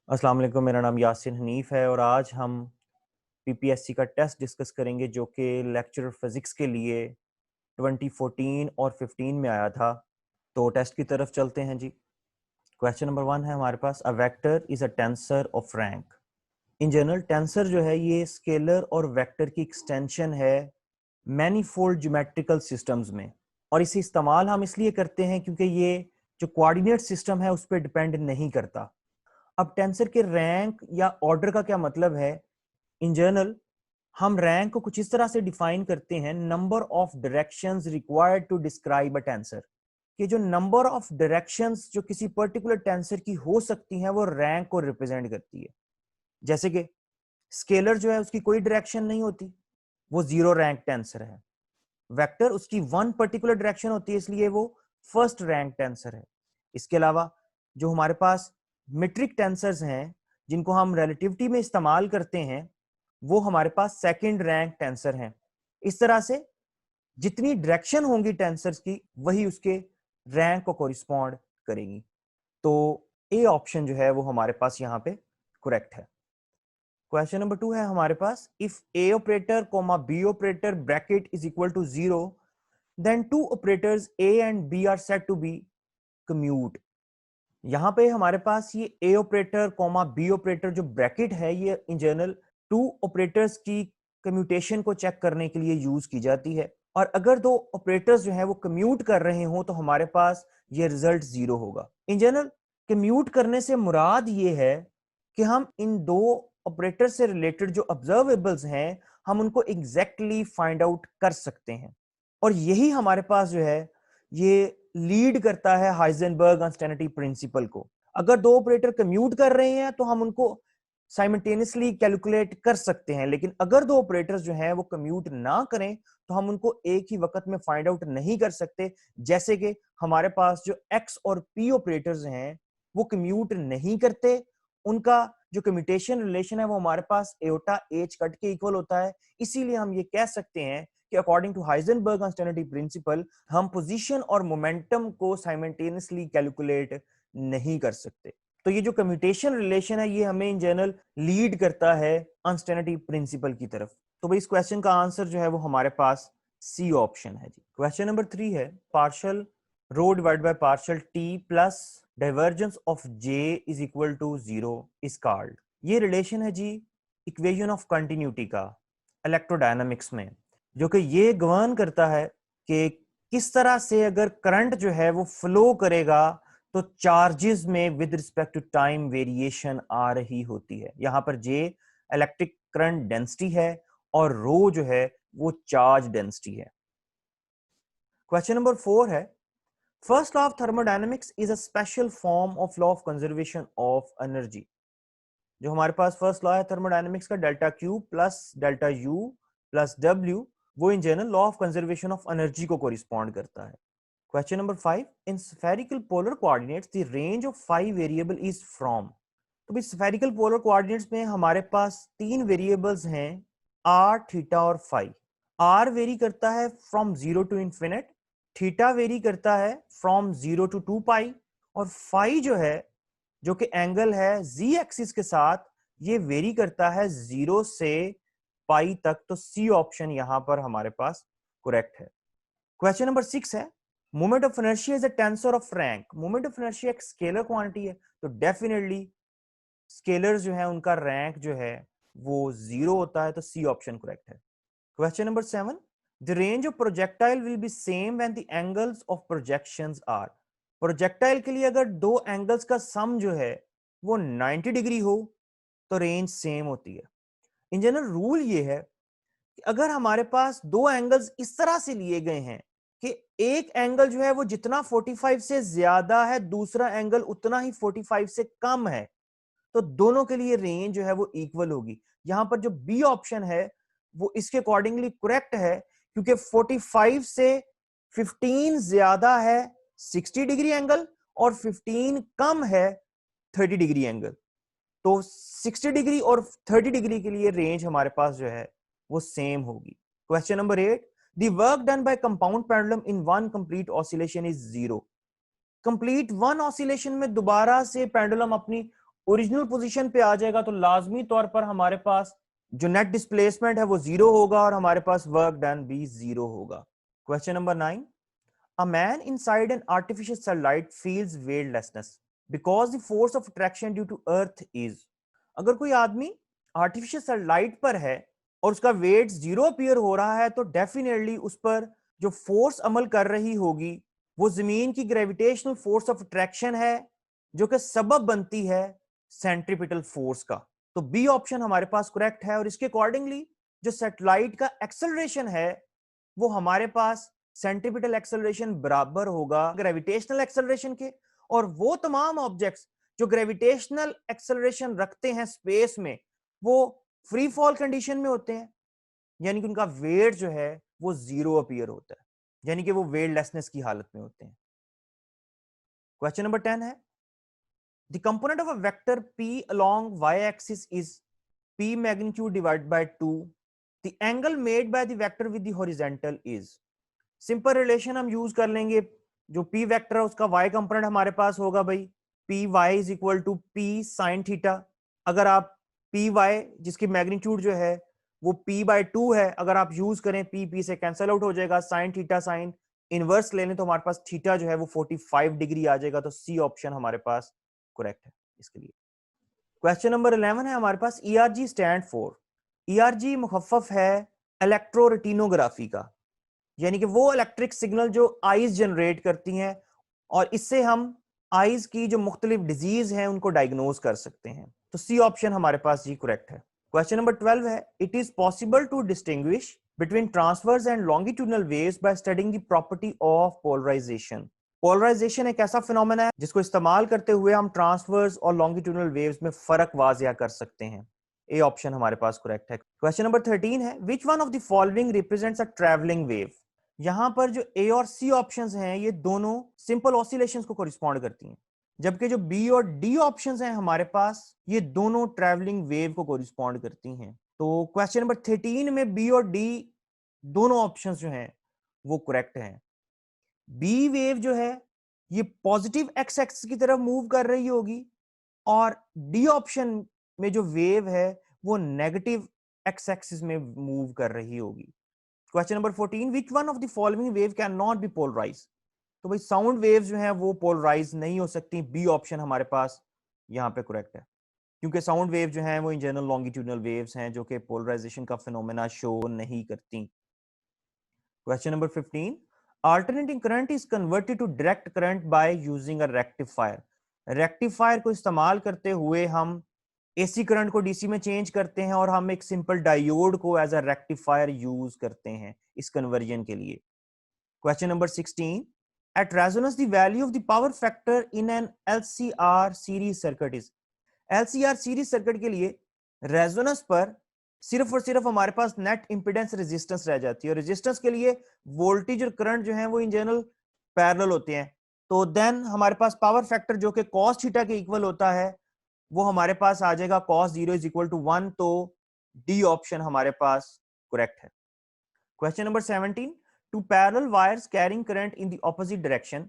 अस्सलाम वालेकुम, मेरा नाम यासिन हनीफ है और आज हम पीपीएससी का टेस्ट डिस्कस करेंगे जो कि लेक्चर फिजिक्स के लिए 2014 और 15 में आया था। तो टेस्ट की तरफ चलते हैं जी। क्वेश्चन नंबर 1 है हमारे पास, a vector is a tensor of rank. In general tensor जो है ये स्केलर और वेक्टर की एक्सटेंशन है मैनीफोल्ड ज्योमेट्रिकल सिस्टम्स में, और इसे इस्तेमाल हम इसलिए करते हैं क्योंकि ये जो कोऑर्डिनेट सिस्टम है उस पर डिपेंड नहीं करता। अब टेंसर के रैंक या ऑर्डर का क्या मतलब है? इन जनरल हम रैंक को कुछ इस तरह से डिफाइन करते हैं, number of directions required to describe a tensor, कि जो नंबर ऑफ डायरेक्शंस जो किसी पर्टिकुलर टेंसर की हो सकती हैं वो रैंक को रिप्रेजेंट करती है। जैसे कि स्केलर जो है उसकी कोई डायरेक्शन नहीं होती, वो जीरो रैंक टेंसर है। वेक्टर उसकी वन पर्टिकुलर डायरेक्शन होती है, इसलिए वो फर्स्ट रैंक टेंसर है। इसके अलावा जो हमारे पास मीट्रिक टेंसर्स हैं जिनको हम रिलेटिविटी में इस्तेमाल करते हैं वो हमारे पास सेकंड रैंक टेंसर हैं। इस तरह से जितनी डायरेक्शन होंगी टेंसर्स की वही उसके रैंक को कोरिस्पॉन्ड करेगी। तो ए ऑप्शन जो है वो हमारे पास यहाँ पे करेक्ट है। क्वेश्चन नंबर 2 है हमारे पास, if A operator comma B operator bracket is equal to 0 then two operators A and B are said to be commute। यहां पे हमारे पास ये A operator comma B operator जो ब्रैकेट है ये इन जनरल टू ऑपरेटर्स की commutation को check करने के लिए यूज की जाती है, और अगर दो ऑपरेटर्स जो है वो कम्यूट कर रहे हो तो हमारे पास ये रिजल्ट 0 होगा। इन जनरल कम्यूट करने से मुराद ये है कि हम इन दो ऑपरेटर से रिलेटेड जो ऑब्जर्वेबल्स हैं हम उनको एग्जैक्टली फाइंड आउट कर सकते हैं, और यही हमारे पास जो है ये लीड करता है हाइजेनबर्ग अनस्टेनिटी प्रिंसिपल को। अगर दो ऑपरेटर कम्यूट कर रहे हैं तो हम उनको साइमल्टेनियसली कैलकुलेट कर सकते हैं, लेकिन अगर दो ऑपरेटर्स जो हैं वो कम्यूट ना करें तो हम उनको एक ही वक्त में फाइंड आउट नहीं कर सकते। जैसे कि हमारे पास जो एक्स और पी ऑपरेटर्स हैं वो कम्यूट नहीं करते, उनका जो कम्यूटेशन रिलेशन है वो हमारे पास एओटा एच कट के इक्वल होता है। इसीलिए हम ये कह सकते हैं कि अकॉर्डिंग टू हाइजेनबर्ग अनस्टेनिटी प्रिंसिपल हम पोजीशन और मोमेंटम को साइमल्टेनियसली कैलकुलेट नहीं कर सकते। तो ये जो कम्यूटेशन रिलेशन है ये हमें इन जनरल लीड करता है अनस्टेनिटी प्रिंसिपल की तरफ। तो भाई इस क्वेश्चन का आंसर जो है वो हमारे पास सी ऑप्शन है जी। क्वेश्चन नंबर 3 है, partial rho divide by partial t plus divergence of J is equal to 0 is called. ये रिलेशन है जी इक्वेशन ऑफ कंटिन्यूटी का इलेक्ट्रोडायनामिक्स में, जो कि ये गवर्न करता है कि किस तरह से अगर करंट जो है वो फ्लो करेगा तो चार्जेस में with respect to time variation आ रही होती है। यहां पर जे इलेक्ट्रिक करंट डेंसिटी है और रो जो है वो चार्ज डेंसिटी है। क्वेश्चन नंबर 4 है, first law of thermodynamics is a special form of law of conservation of energy. जो हमारे पास फर्स्ट लॉ है थर्मोडायनेमिक्स का, delta Q plus delta U plus W, वो in general law of conservation of energy को correspond करता है। Question number 5, in spherical polar coordinates the range of 5 variable is from. तो भाई स्फेरिकल पोलर कोऑर्डिनेट्स में हमारे पास तीन वेरिएबल्स हैं, आर थीटा और फाई। आर वेरी करता है from 0 to infinite, theta very करता है फ्रॉम 0 टू 2 पाई, और फाई जो है जो कि एंगल है जी एक्सिस के साथ ये वेरी करता है 0 से पाई तक। तो सी ऑप्शन यहां पर हमारे पास करेक्ट है। क्वेश्चन नंबर 6 है, moment of inertia is a tensor of rank. Moment of inertia एक स्केलर क्वांटिटी है, तो डेफिनेटली स्केलर जो है उनका रैंक जो है वो 0 होता है, तो सी ऑप्शन करेक्ट है। Question number 7, the range of projectile will be same when the angles of projections are. Projectile के लिए अगर दो एंगल्स का सम जो है वो 90 डिग्री हो तो रेंज सेम होती है। इन जनरल रूल ये है कि अगर हमारे पास दो एंगल्स इस तरह से लिए गए हैं कि एक एंगल जो है वो जितना 45 से ज्यादा है दूसरा एंगल उतना ही 45 से कम है, तो दोनों के लिए रेंज जो है वो इक्वल होगी। यहां पर जो बी ऑप्शन है वो इसके अकॉर्डिंगली करेक्ट है, क्योंकि 45 से 15 ज्यादा है 60 डिग्री एंगल और 15 कम है 30 डिग्री एंगल। तो 60 डिग्री और 30 डिग्री के लिए रेंज हमारे पास जो है वो सेम होगी। Question number 8, the work done bye compound pendulum in one complete oscillation is 0। Complete one oscillation में दोबारा से पेंडुलम अपनी ओरिजिनल पोजीशन पे आ जाएगा तो लाजमी तौर पर हमारे पास जो नेट डिस्प्लेसमेंट है वो 0 होगा और हमारे पास वर्क डन भी 0 होगा। Question number 9, a man inside an artificial satellite feels weightlessness because the force of attraction due to earth is। अगर कोई आदमी आर्टिफिशियल सैटेलाइट पर है और उसका वेट 0 अपीयर हो रहा है तो डेफिनेटली उस पर जो फोर्स अमल कर रही होगी वो जमीन की ग्रेविटेशनल फोर्स ऑफ अट्रैक्शन है, जो कि सबब बनती है सेंट्रीपिटल फोर्स का। तो बी ऑप्शन हमारे पास करेक्ट है और इसके अकॉर्डिंगली जो सैटेलाइट का एक्सेलरेशन है वो हमारे पास सेंट्रीपिटल एक्सेलरेशन बराबर होगा ग्रेविटेशनल एक्सेलरेशन के। और वो तमाम ऑब्जेक्ट्स जो ग्रेविटेशनल एक्सेलरेशन रखते हैं स्पेस में वो फ्री फॉल कंडीशन में होते हैं, यानी कि उनका वेट जो है वो 0 अपीयर होता है, यानी कि वो वेटलेसनेस की हालत में होते हैं। क्वेश्चन नंबर 10 है, the component of a vector p along y-axis is p magnitude divided by 2, the angle made by the vector with the horizontal is। Simple relation हम यूज कर लेंगे, जो p वेक्टर है उसका y कंपोनेंट हमारे पास होगा भाई P Y is equal to P sine theta. अगर आप पी वाई जिसकी मैग्नीट्यूड जो है वो p/2 है, अगर आप यूज करें p से कैंसिल आउट हो जाएगा, साइन थीटा साइन इनवर्स ले लें तो हमारे पास थीटा जो है वो 45 डिग्री आ जाएगा। तो सी ऑप्शन हमारे पास करेक्ट है इसके लिए। क्वेश्चन नंबर 11 है हमारे पास, ERG स्टैंड फॉर। ERG मुखफ़फ़ है इलेक्ट्रोरेटिनोग्राफी का, यानी कि वो इलेक्ट्रिक सिग्नल जो आईज जनरेट करती हैं और इससे हम आईज की जो मुख्तलिफ डिजीज हैं उनको डायग्नोज कर सकते हैं। तो सी ऑप्शन हमारे पास जी करेक्ट है। क्वेश्चन नंबर 12 है, it is possible to distinguish between transverse and longitudinal waves by studying the property of polarisation. Polarisation एक ऐसा फिनोमेना है जिसको इस्तेमाल करते हुए हम ट्रांसवर्स और लॉन्गिट्यूडनल वेव्स में फर्क वाजिया कर सकते हैं। ए ऑप्शन हमारे पास करेक्ट है। क्वेश्चन नंबर 13 है, विच one of the following represents a travelling wave. यहां पर जो ए और सी ऑप्शंस हैं ये दोनों सिंपल ऑसिलेशंस को कॉरिस्पॉन्ड करती हैं, जबकि जो बी और डी ऑप्शंस हैं हमारे पास ये दोनों ट्रैवलिंग वेव को कॉरिस्पॉन्ड करती हैं। तो क्वेश्चन नंबर 13 में बी और डी दोनों ऑप्शंस जो हैं वो करेक्ट हैं। बी वेव जो है ये पॉजिटिव एक्स एक्सिस की तरफ मूव कर रही होगी और डी ऑप्शन में जो वेव है वो नेगेटिव एक्स एक्सिस में मूव कर रही होगी। Question number 14, which one of the following wave can not be polarise. तो भाई साउंड वेव्स जो हैं वो पोलराइज नहीं हो सकती। बी ऑप्शन हमारे पास यहाँ पे करेक्ट है, क्योंकि साउंड वेव जो हैं वो इन जनरल लॉन्गिट्यूडनल वेव्स हैं जो कि पोलराइजेशन का फिनोमेना शो नहीं करती। Question number 15, alternating current is converted to direct current by using a rectifier। Rectifier को इस्तेमाल करते हुए हम एसी करंट को डीसी में चेंज करते हैं और हम एक सिंपल डायोड को एज अ रेक्टिफायर यूज करते हैं इस कन्वर्जन के लिए। Question number 16, at resonance the value of the power factor in an LCR series circuit is। LCR series circuit के लिए रेजोनेंस पर सिर्फ और सिर्फ हमारे पास नेट इंपीडेंस रेजिस्टेंस रह जाती है और रेजिस्टेंस के लिए वोल्टेज और करंट जो है वो इन जनरल पैरेलल होते हैं। तो देन हमारे पास पावर फैक्टर जो कि cos थीटा के इक्वल होता है वो हमारे पास आ जाएगा cos 0 इज इक्वल टू 1। तो डी ऑप्शन हमारे पास करेक्ट है। Question number 17, two parallel wires carrying current in the opposite direction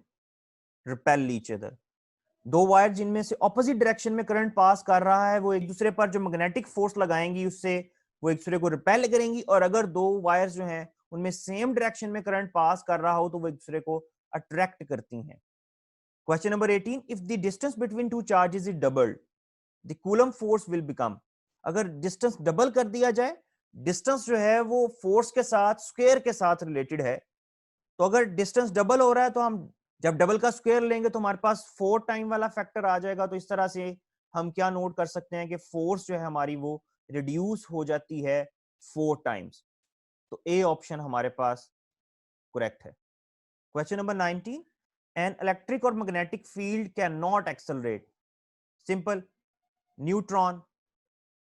repel each other. दो वायर जिनमें से ऑपोजिट डायरेक्शन में करंट पास कर रहा है वो एक दूसरे पर जो मैग्नेटिक फोर्स लगाएंगी उससे वो एक दूसरे को रिपेल करेंगी, और अगर दो वायर्स जो हैं उनमें सेम डायरेक्शन में करंट पास कर रहा हो तो वो एक दूसरे को अट्रैक्ट करती हैं। Question number 18, if the distance between two charges is doubled the coulomb force will become. अगर डिस्टेंस डबल कर दिया जाए, डिस्टेंस जो है वो फोर्स के साथ स्क्वायर के साथ रिलेटेड है, तो अगर डिस्टेंस डबल हो रहा है तो हम जब डबल का स्क्वायर लेंगे तो हमारे पास 4 टाइम वाला फैक्टर आ जाएगा। तो इस तरह से हम क्या नोट कर सकते हैं कि फोर्स जो है हमारी वो रिड्यूस हो जाती है 4 टाइम्स। तो ए ऑप्शन हमारे पास करेक्ट है। क्वेश्चन नंबर 19, एन इलेक्ट्रिक और magnetic field can not accelerate. Simple, neutron.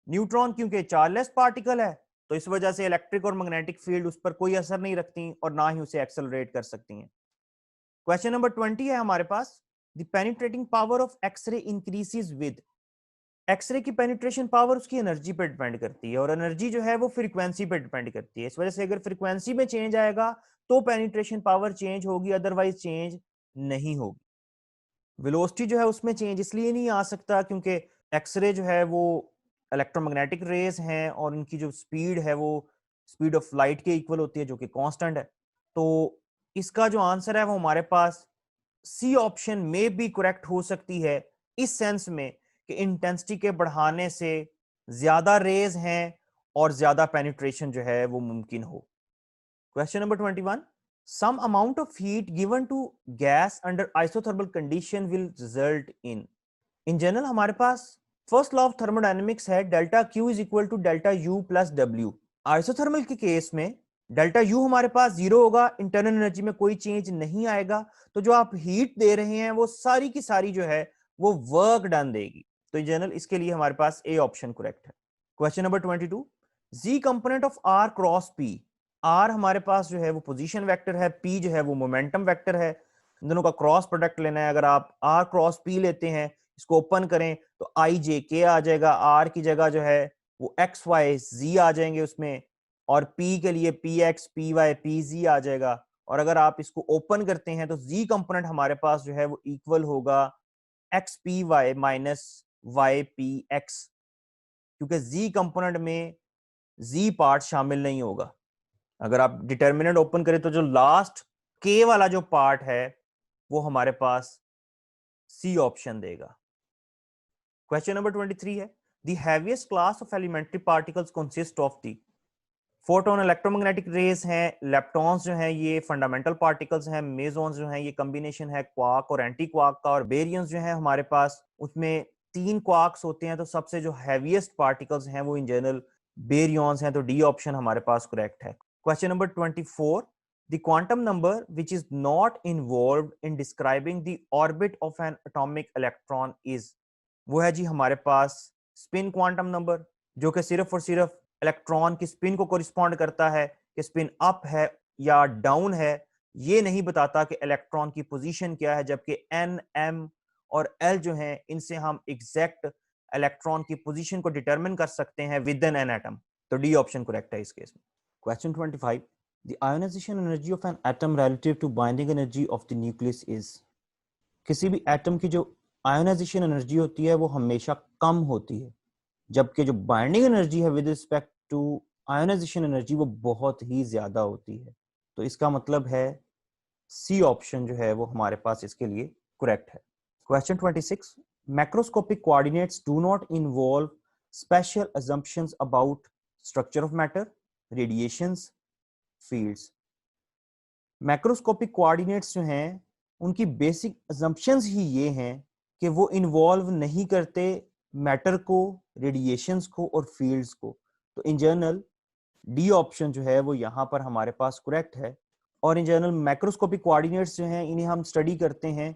Neutron क्योंकि चार्जलेस पार्टिकल है तो इस वजह से इलेक्ट्रिक और मैग्नेटिक फील्ड उस पर कोई असर नहीं रखती और ना ही उसे एक्सेलरेट कर सकती हैं। क्वेश्चन नंबर 20 है हमारे पास, the penetrating power of X ray increases with. X ray की पेनिट्रेशन पावर उसकी एनर्जी पे डिपेंड करती है और एनर्जी जो है वो फ्रीक्वेंसी पे डिपेंड करती है। इस वजह से अगर फ्रीक्वेंसी में चेंज आएगा तो पेनिट्रेशन पावर चेंज होगी, अदरवाइज चेंज नहीं होगी। वेलोसिटी जो है उसमें चेंज इसलिए नहीं आ सकता क्योंकि एक्सरे जो है वो इलेक्ट्रोमैग्नेटिक रेज हैं और उनकी जो स्पीड है वो स्पीड ऑफ लाइट के इक्वल होती है, जो कि कांस्टेंट है। तो इसका जो आंसर है वो हमारे पास सी ऑप्शन में भी करेक्ट हो सकती है, इस सेंस में कि इंटेंसिटी के बढ़ाने से ज्यादा रेज हैं और ज्यादा पेनिट्रेशन जो है वो मुमकिन हो। Question number 21, some amount of heat given to gas under isothermal condition will result in general हमारे पास फर्स्ट लॉ ऑफ थर्मोडायनेमिक्स है delta Q is equal to delta U plus W। Isothermal के case में delta U हमारे पास zero होगा, internal energy में कोई चेंज नहीं आएगा, तो जो आप हीट दे रहे हैं वो सारी की सारी जो है वो वर्क डन देगी। तो इन जनरल इसके लिए हमारे पास ए ऑप्शन करेक्ट है। Question number 22, z component of r cross p. R हमारे पास जो है वो पोजीशन वेक्टर है, पी जो है वो मोमेंटम वेक्टर है, इन दोनों का क्रॉस प्रोडक्ट लेना है। अगर आप आर क्रॉस पी लेते हैं, इसको ओपन करें तो आई जे के आ जाएगा, आर की जगह जो है वो एक्स वाई जी आ जाएंगे उसमें, और पी के लिए P X P Y P G आ जाएगा। और अगर आप इसको ओपन करते हैं तो जी कंपोनेंट हमारे पास जो है वो इक्वल होगा x P y minus y p x, क्योंकि जी कंपोनेंट में जी पार्ट शामिल नहीं होगा। अगर आप डिटर्मिनेंट ओपन करें तो जो लास्ट के वाला जो पार्ट है वो हमारे पास सी ऑप्शन देगा। क्वेश्चन नंबर 23 है, the heaviest class of elementary particles consist of the. Photon electromagnetic rays हैं, लेप्टॉन्स जो हैं ये फंडामेंटल पार्टिकल्स हैं, मेसॉन्स जो हैं ये कॉम्बिनेशन है क्वार्क और एंटी क्वार्क का, और बेरियंस जो है हमारे पास उसमें 3 क्वार्क्स होते हैं। तो सबसे जो हैवीएस्ट पार्टिकल्स हैं वो इन जनरल बेरियंस हैं, तो डी ऑप्शन हमारे पास करेक्ट है। Question number 24, the quantum number which is not involved in describing the orbit of an atomic electron is, वो है जी हमारे पास स्पिन क्वांटम नंबर, जो कि सिर्फ और सिर्फ इलेक्ट्रॉन की स्पिन को कोरिस्पॉन्ड करता है कि स्पिन अप है या डाउन है, ये नहीं बताता कि इलेक्ट्रॉन की पोजीशन क्या है। जबकि एन एम और एल जो हैं इनसे हम एग्जैक्ट इलेक्ट्रॉन की पोजीशन को डिटरमिन कर सकते हैं विद इन एन एटम, तो डी ऑप्शन करेक्ट है इस केस में। Question 25, the ionization energy of an atom relative to binding energy of the nucleus is। किसी भी एटम की जो आयोनाइजेशन एनर्जी होती है वो हमेशा कम होती है, जबकि जो बाइंडिंग एनर्जी है with respect to ionisation energy वो बहुत ही ज्यादा होती है। तो इसका मतलब है सी ऑप्शन जो है वो हमारे पास इसके लिए करेक्ट है। Question 26, macroscopic coordinates do not involve special assumptions about structure of matter, radiations, fields. Macroscopic coordinates जो हैं उनकी बेसिक assumptions ही ये हैं कि वो इन्वॉल्व नहीं करते मैटर को, रेडिएशंस को और फील्ड्स को। तो इन जनरल डी ऑप्शन जो है वो यहाँ पर हमारे पास करेक्ट है। और इन जनरल मैक्रोस्कोपिक कोऑर्डिनेट्स जो हैं इन्हें हम स्टडी करते हैं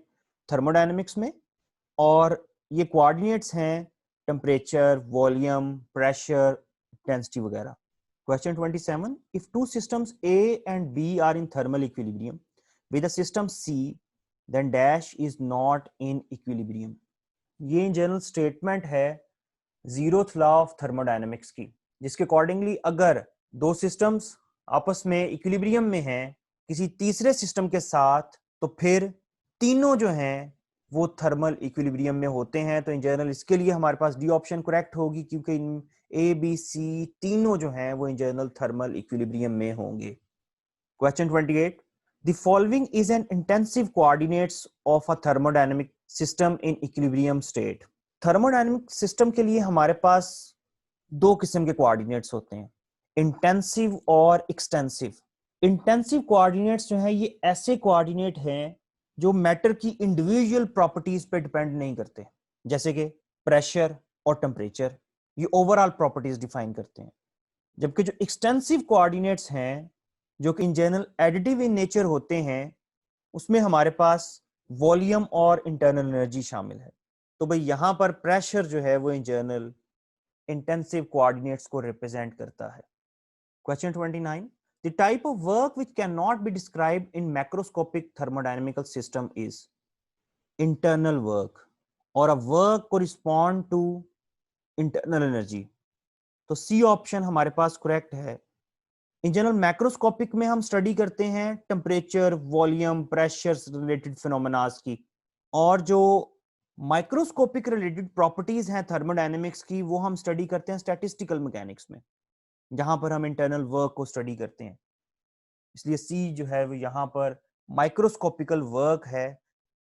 थर्मोडायनेमिक्स में, और ये कोऑर्डिनेट्स हैं टेम्परेचर, वॉल्यूम, प्रेशर, डेंसिटी वगैरह। Question 27, if two systems A and B are in thermal equilibrium with a system C, then dash is not in equilibrium। ये इन जनरल स्टेटमेंट है zeroth law of thermodynamics की, जिसके accordingly अगर दो systems आपस में equilibrium में हैं किसी तीसरे सिस्टम के साथ, तो फिर तीनों जो हैं वो थर्मल इक्विलिब्रियम में होते हैं। तो इन जनरल इसके लिए हमारे पास डी ऑप्शन करेक्ट होगी, क्योंकि इन ए बी सी तीनों जो हैं वो इन जनरल थर्मल इक्विलिब्रियम में होंगे। Question 28, the following is an intensive coordinates of a thermodynamic system in equilibrium state. Thermodynamic system के लिए हमारे पास दो किस्म के कोऑर्डिनेट्स होते हैं, इंटेंसिव और एक्सटेंसिव। इंटेंसिव कोऑर्डिनेट्स जो है ये ऐसे कोऑर्डिनेट हैं जो मैटर की इंडिविजुअल प्रॉपर्टीज पे डिपेंड नहीं करते, जैसे कि प्रेशर और टेम्परेचर, ये ओवरऑल प्रॉपर्टीज डिफाइन करते हैं। जबकि जो एक्सटेंसिव कोऑर्डिनेट्स हैं जो कि in general additive in nature होते हैं, उसमें हमारे पास वॉल्यूम और इंटरनल एनर्जी शामिल है। तो भाई यहां पर प्रेशर जो है वो इन जनरल इंटेंसिव कोऑर्डिनेट्स को रिप्रेजेंट करता है। Question 29, the type of work which cannot be described in macroscopic thermodynamical system is internal work, or a work correspond to internal energy। तो सी ऑप्शन हमारे पास correct है। In general macroscopic में हम study करते हैं टेम्परेचर, वॉल्यूम, प्रेशर रिलेटेड फिनोमेनास की, और जो माइक्रोस्कोपिक रिलेटेड प्रॉपर्टीज हैं थर्मोडायनेमिक्स की, वो हम स्टडी करते हैं स्टैटिस्टिकल मैकेनिक्स में, जहां पर हम इंटरनल वर्क को स्टडी करते हैं। इसलिए सी जो है वो यहाँ पर माइक्रोस्कोपिकल वर्क है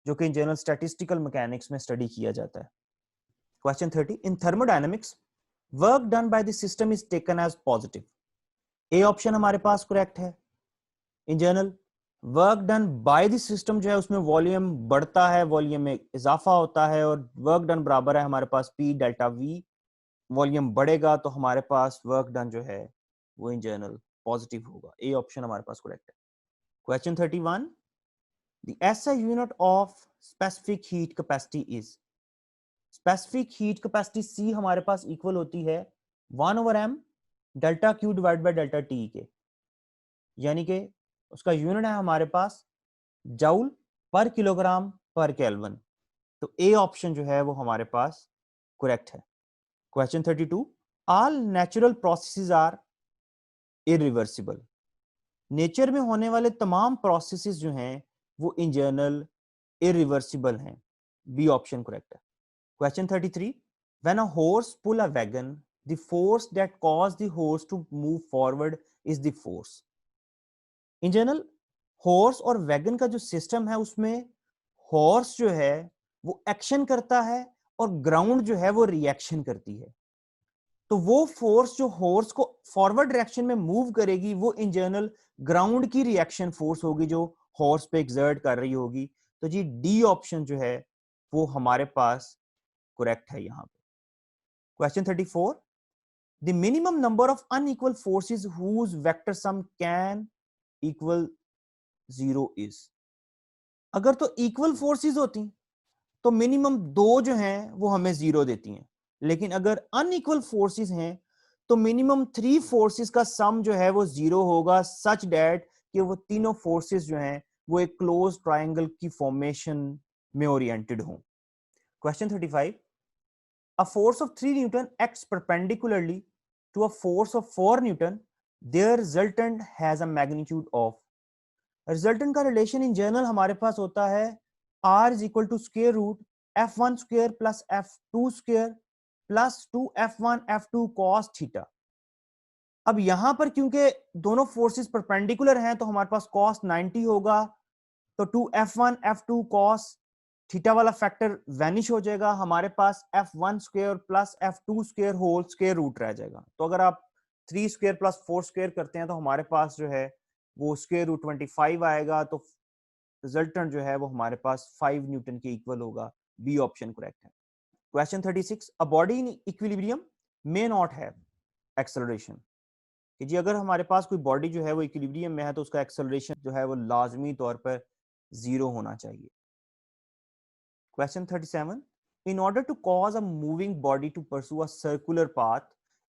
जो कि इन जनरल स्टैटिस्टिकल मैकेनिक्स में स्टडी किया जाता है। Question 30, in thermodynamics work done by the system is taken as positive. A option हमारे पास करेक्ट है। In general work done by the system जो है उसमें वॉल्यूम बढ़ता है, वॉल्यूम में इजाफा होता है, और वर्क डन बराबर है हमारे पास पी डेल्टा वी। वॉल्यूम बढ़ेगा तो हमारे पास वर्क डन जो है वो इन जनरल पॉजिटिव होगा। ए ऑप्शन हमारे पास करेक्ट है। Question 31, the SI unit of specific heat capacity is, specific heat capacity C हमारे पास इक्वल होती है 1/m delta Q divide by delta T के, यानी कि उसका यूनिट है हमारे पास जूल पर किलोग्राम पर केल्विन। तो ए ऑप्शन जो है वो हमारे पास करेक्ट है। Question 32, all natural processes are irreversible. Nature में होने वाले तमाम प्रोसेसेस जो हैं वो इन जनरल इरिवर्सिबल हैं। बी ऑप्शन करेक्ट है। Question 33, when a horse pull a wagon, the force that cause the horse to move forward is the force. In general, horse और wagon का जो सिस्टम है उसमें horse जो है वो एक्शन करता है और ग्राउंड जो है वो रिएक्शन करती है। तो वो फोर्स जो हॉर्स को फॉरवर्ड डायरेक्शन में मूव करेगी वो इन जनरल ग्राउंड की रिएक्शन फोर्स होगी जो हॉर्स पे एक्सर्ट कर रही होगी। तो जी डी ऑप्शन जो है वो हमारे पास करेक्ट है यहाँ पे। Question 34, the minimum number of unequal forces whose vector sum can equal 0 is। अगर तो इक्वल फोर्सेस होती तो मिनिमम दो जो हैं वो हमें जीरो देती हैं, लेकिन अगर अनइक्वल फोर्सेस हैं तो मिनिमम थ्री फोर्सेस का सम जो है वो जीरो होगा, सच दैट कि वो तीनों फोर्सेस जो हैं वो एक क्लोज ट्रायंगल की फॉर्मेशन में ओरिएंटेड हों। Question 35, a force of 3 Newton acts perpendicularly to a force of 4 Newton, their resultant has a magnitude of। Resultant का रिलेशन इन जनरल हमारे पास होता है R is equal to square root F1 square plus F2 square plus 2F1 F2 cos theta. अब यहां पर क्योंकि दोनों फोर्सेस परपेंडिकुलर हैं तो हमारे पास cos 90 होगा, तो 2F1 F2 cos थीटा वाला फैक्टर वैनिश हो जाएगा, हमारे पास F1 square plus F2 square whole square root रह जाएगा। तो अगर आप 3 स्क्वायर प्लस 4 स्क्वायर करते हैं तो हमारे पास जो है वो स्क्वायर रूट 25 आएगा, तो रिजल्टेंट जो है वो हमारे पास 5 न्यूटन के इक्वल होगा। बी ऑप्शन करेक्ट है। Question 36, a body in equilibrium may not have acceleration. कि जी अगर हमारे पास कोई बॉडी जो है वो इक्विलिब्रियम में है तो उसका एक्सेलरेशन जो है वो लाजमी तौर पर जीरो होना चाहिए। Question 37, in order to cause a moving body to pursue a circular path,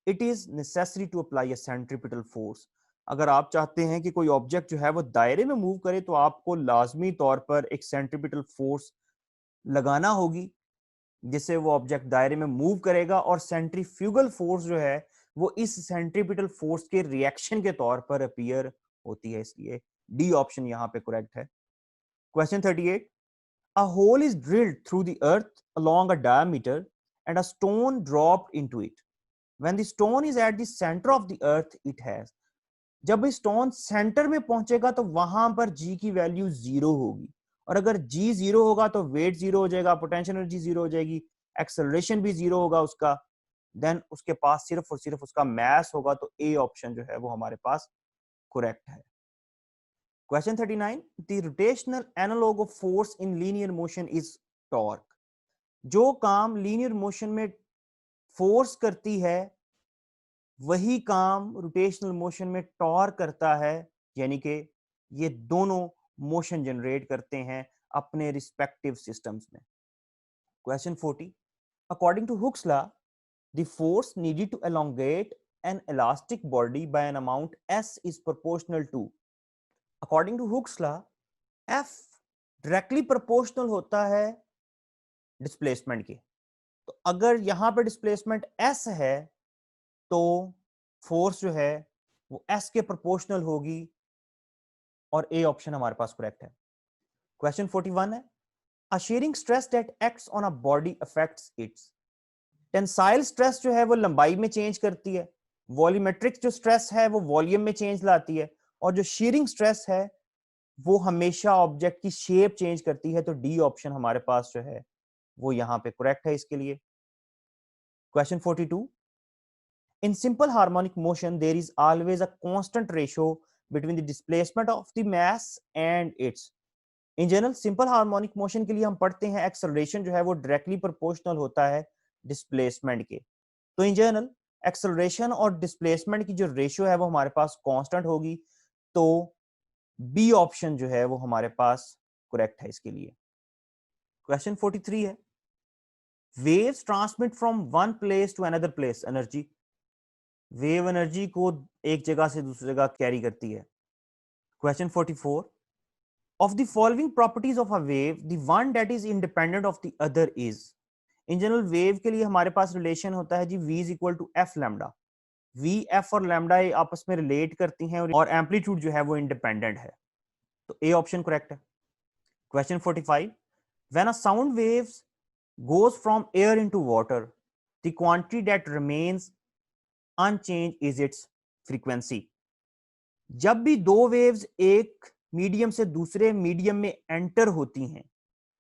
it is necessary to apply a centripetal force। अगर आप चाहते हैं कि कोई ऑब्जेक्ट जो है वो दायरे में मूव करे तो आपको लाजमी तौर पर एक सेंट्रिपिटल फोर्स लगाना होगी जिससे वो ऑब्जेक्ट दायरे में मूव करेगा, और सेंट्रीफ्यूगल फोर्स जो है वो इस सेंट्रिपिटल फोर्स के रिएक्शन के तौर पर अपीयर होती है, इसलिए डी ऑप्शन यहाँ पे करेक्ट है। Question 38, a hole is drilled through the earth along a diameter and a stone dropped into it. When the stone is at the center of the earth, it has। जब stone centre में पहुंचेगा तो वहां पर जी की value zero होगी, और अगर जी जीरो होगा तो वेट जीरो हो जाएगा, पोटेंशियल एनर्जी जीरो हो जाएगी, एक्सेलरेशन भी जीरो होगा उसका, देन उसके पास सिर्फ और सिर्फ उसका मास होगा। तो ए ऑप्शन जो है वो हमारे पास करेक्ट है। Question 39, the rotational analogue of force in linear motion is torque. जो काम लीनियर मोशन में फोर्स करती है वही काम रोटेशनल मोशन में टॉर्क करता है, यानी कि ये दोनों मोशन जनरेट करते हैं अपने रिस्पेक्टिव सिस्टम्स में। Question 40, according to Hooke's law the force needed to elongate an elastic body by an amount S is proportional to. According to Hooke's law F directly proportional होता है displacement के। तो अगर यहां पर डिस्प्लेसमेंट S है तो फोर्स जो है वो S के प्रोपोर्शनल होगी, और ए ऑप्शन हमारे पास करेक्ट है। क्वेश्चन 41 है, A shearing stress that acts on a body affects its. Tensile stress जो है वो लंबाई में चेंज करती है, वॉल्यूमेट्रिक जो स्ट्रेस है वो वॉल्यूम में चेंज लाती है, और जो शीयरिंग स्ट्रेस है वो हमेशा ऑब्जेक्ट की शेप चेंज करती है। तो डी ऑप्शन हमारे पास जो है वो यहाँ पे करेक्ट है इसके लिए। Question 42, in simple harmonic motion there is always a constant ratio between the displacement of the mass and its. In general simple harmonic motion के लिए हम पढ़ते हैं एक्सेलरेशन जो है वो डायरेक्टली प्रोपोर्शनल होता है डिस्प्लेसमेंट के। तो इन जनरल एक्सेलरेशन और डिस्प्लेसमेंट की जो रेशियो है वो हमारे पास कांस्टेंट होगी। तो बी ऑप्शन जो है वो हमारे पास करेक्ट है इसके लिए। क्वेश्चन 43 है, waves transmit from one place to another place energy. Wave energy को एक जगह से दूसरी जगह कैरी करती है। Question 44, of the following properties of a wave the one that is independent of the other is. In general wave के लिए हमारे पास रिलेशन होता है जी v is equal to F lambda. v f और लैम्डा आपस में रिलेट करती हैं और एम्पलीट्यूड जो है वो इंडिपेंडेंट है। तो ए ऑप्शन करेक्ट है। Question 45, when a sound waves goes from air into water the quantity that remains unchanged is its frequency. जब भी दो वेव्स एक मीडियम से दूसरे मीडियम में एंटर होती हैं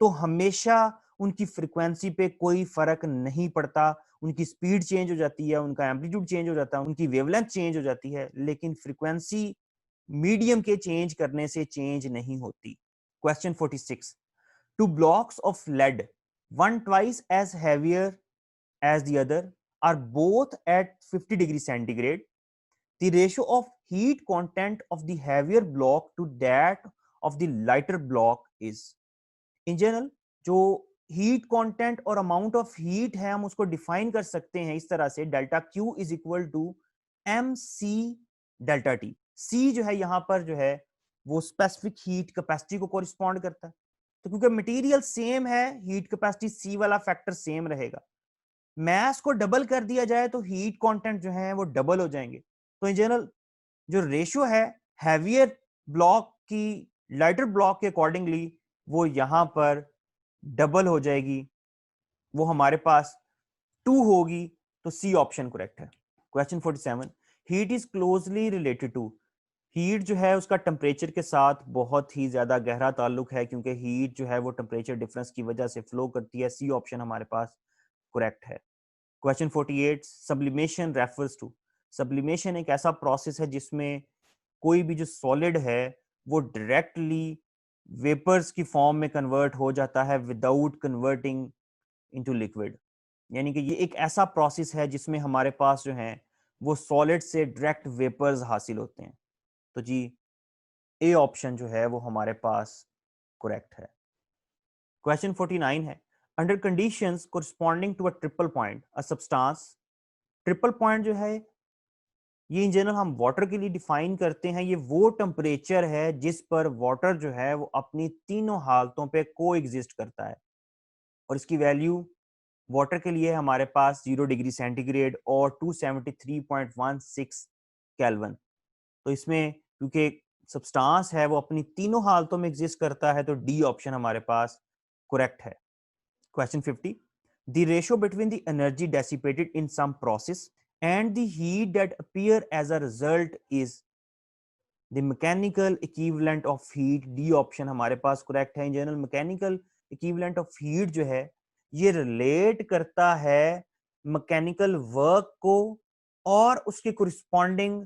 तो हमेशा उनकी फ्रीक्वेंसी पे कोई फर्क नहीं पड़ता। उनकी स्पीड चेंज हो जाती है, उनका एम्पलीट्यूड चेंज हो जाता है, उनकी वेवलेंथ चेंज हो जाती है, लेकिन फ्रीक्वेंसी मीडियम के चेंज करने से चेंज नहीं होती। Question 46, two blocks of lead one twice as heavier as the other are both at 50 degree centigrade, the ratio of heat content of the heavier block to that of the lighter block is. in general जो heat content और amount of heat है हम उसको define कर सकते हैं इस तरह से, delta Q is equal to M C delta T. C जो है यहाँ पर जो है वो स्पेसिफिक हीट कैपेसिटी को कोरिस्पॉन्ड करता है। तो क्योंकि मटेरियल सेम है हीट कैपेसिटी सी वाला फैक्टर सेम रहेगा। मैस को डबल कर दिया जाए तो हीट कंटेंट जो है वो डबल हो जाएंगे। तो इन जनरल जो रेशियो है हैवियर ब्लॉक की लाइटर ब्लॉक के अकॉर्डिंगली वो यहां पर डबल हो जाएगी, वो हमारे पास 2 होगी। तो सी ऑप्शन करेक्ट है। Question 47, heat is closely related to. Heat जो है उसका टेम्परेचर के साथ बहुत ही ज्यादा गहरा ताल्लुक है क्योंकि हीट जो है वो टेम्परेचर डिफरेंस की वजह से फ्लो करती है। सी ऑप्शन हमारे पास करेक्ट है। Question 48, sublimation refers to. Sublimation एक ऐसा प्रोसेस है जिसमें कोई भी जो सॉलिड है वो डायरेक्टली वेपर्स की फॉर्म में कन्वर्ट हो जाता है विदाउट कन्वर्टिंग इनटू लिक्विड। यानी कि ये एक ऐसा प्रोसेस है जिसमें हमारे पास जो है वो सॉलिड से डायरेक्ट वेपर्स हासिल होते हैं। तो जी ए ऑप्शन जो है वो हमारे पास करेक्ट है। क्वेश्चन 49 है, under conditions corresponding to a triple point a substance. Triple point जो है ये इन जनरल हम वाटर के लिए डिफाइन करते हैं। ये वो टेम्परेचर है जिस पर वाटर जो है वो अपनी तीनों हालतों पे को एग्जिस्ट करता है, और इसकी वैल्यू वाटर के लिए हमारे पास 0 डिग्री सेंटीग्रेड और 273.16 केल्विन। तो इसमें क्योंकि सब्सटेंस है वो अपनी तीनों हालतों में एग्जिस्ट करता है तो डी ऑप्शन हमारे पास करेक्ट है। Question 50, the ratio between the energy dissipated in some process and the heat that appear as a result is the mechanical equivalent of heat. D option हमारे पास करेक्ट है। In general mechanical equivalent of heat जो है ये relate करता है mechanical work को और उसके कोरिस्पॉन्डिंग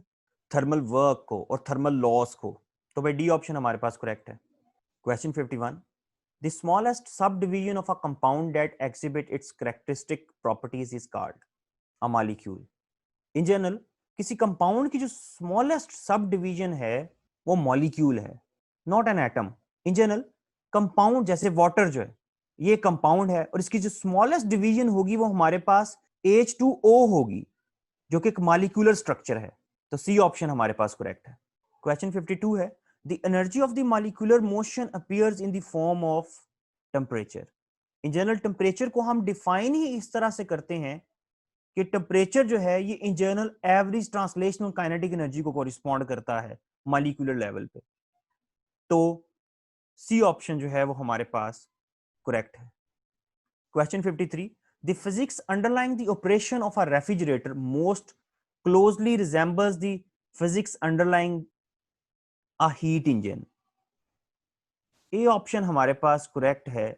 थर्मल वर्क को और थर्मल लॉस को। तो भाई डी ऑप्शन हमारे पास करेक्ट है। Question 51, the smallest subdivision of a compound that exhibit its characteristic properties is called a molecule. In general किसी कंपाउंड की जो स्मॉलेस्ट सब डिवीजन है वो मॉलिक्यूल है, not an atom. In general compound जैसे वाटर जो है ये कंपाउंड है और इसकी जो स्मॉलेस्ट डिवीजन होगी वो हमारे पास H2O होगी जो कि एक मॉलिक्यूलर स्ट्रक्चर है। तो सी ऑप्शन हमारे पास करेक्ट है। क्वेश्चन 52 है, the energy of the molecular motion appears in the form of temperature. In general temperature को हम डिफाइन ही इस तरह से करते हैं कि टेम्परेचर जो है ये in general average translational kinetic energy को कोरिस्पॉन्ड करता है मॉलिक्यूलर लेवल पे। तो सी ऑप्शन जो है वो हमारे पास करेक्ट है। Question 53, the physics underlying the operation of a refrigerator most closely resembles the physics underlying a heat engine. A option हमारे पास करेक्ट है।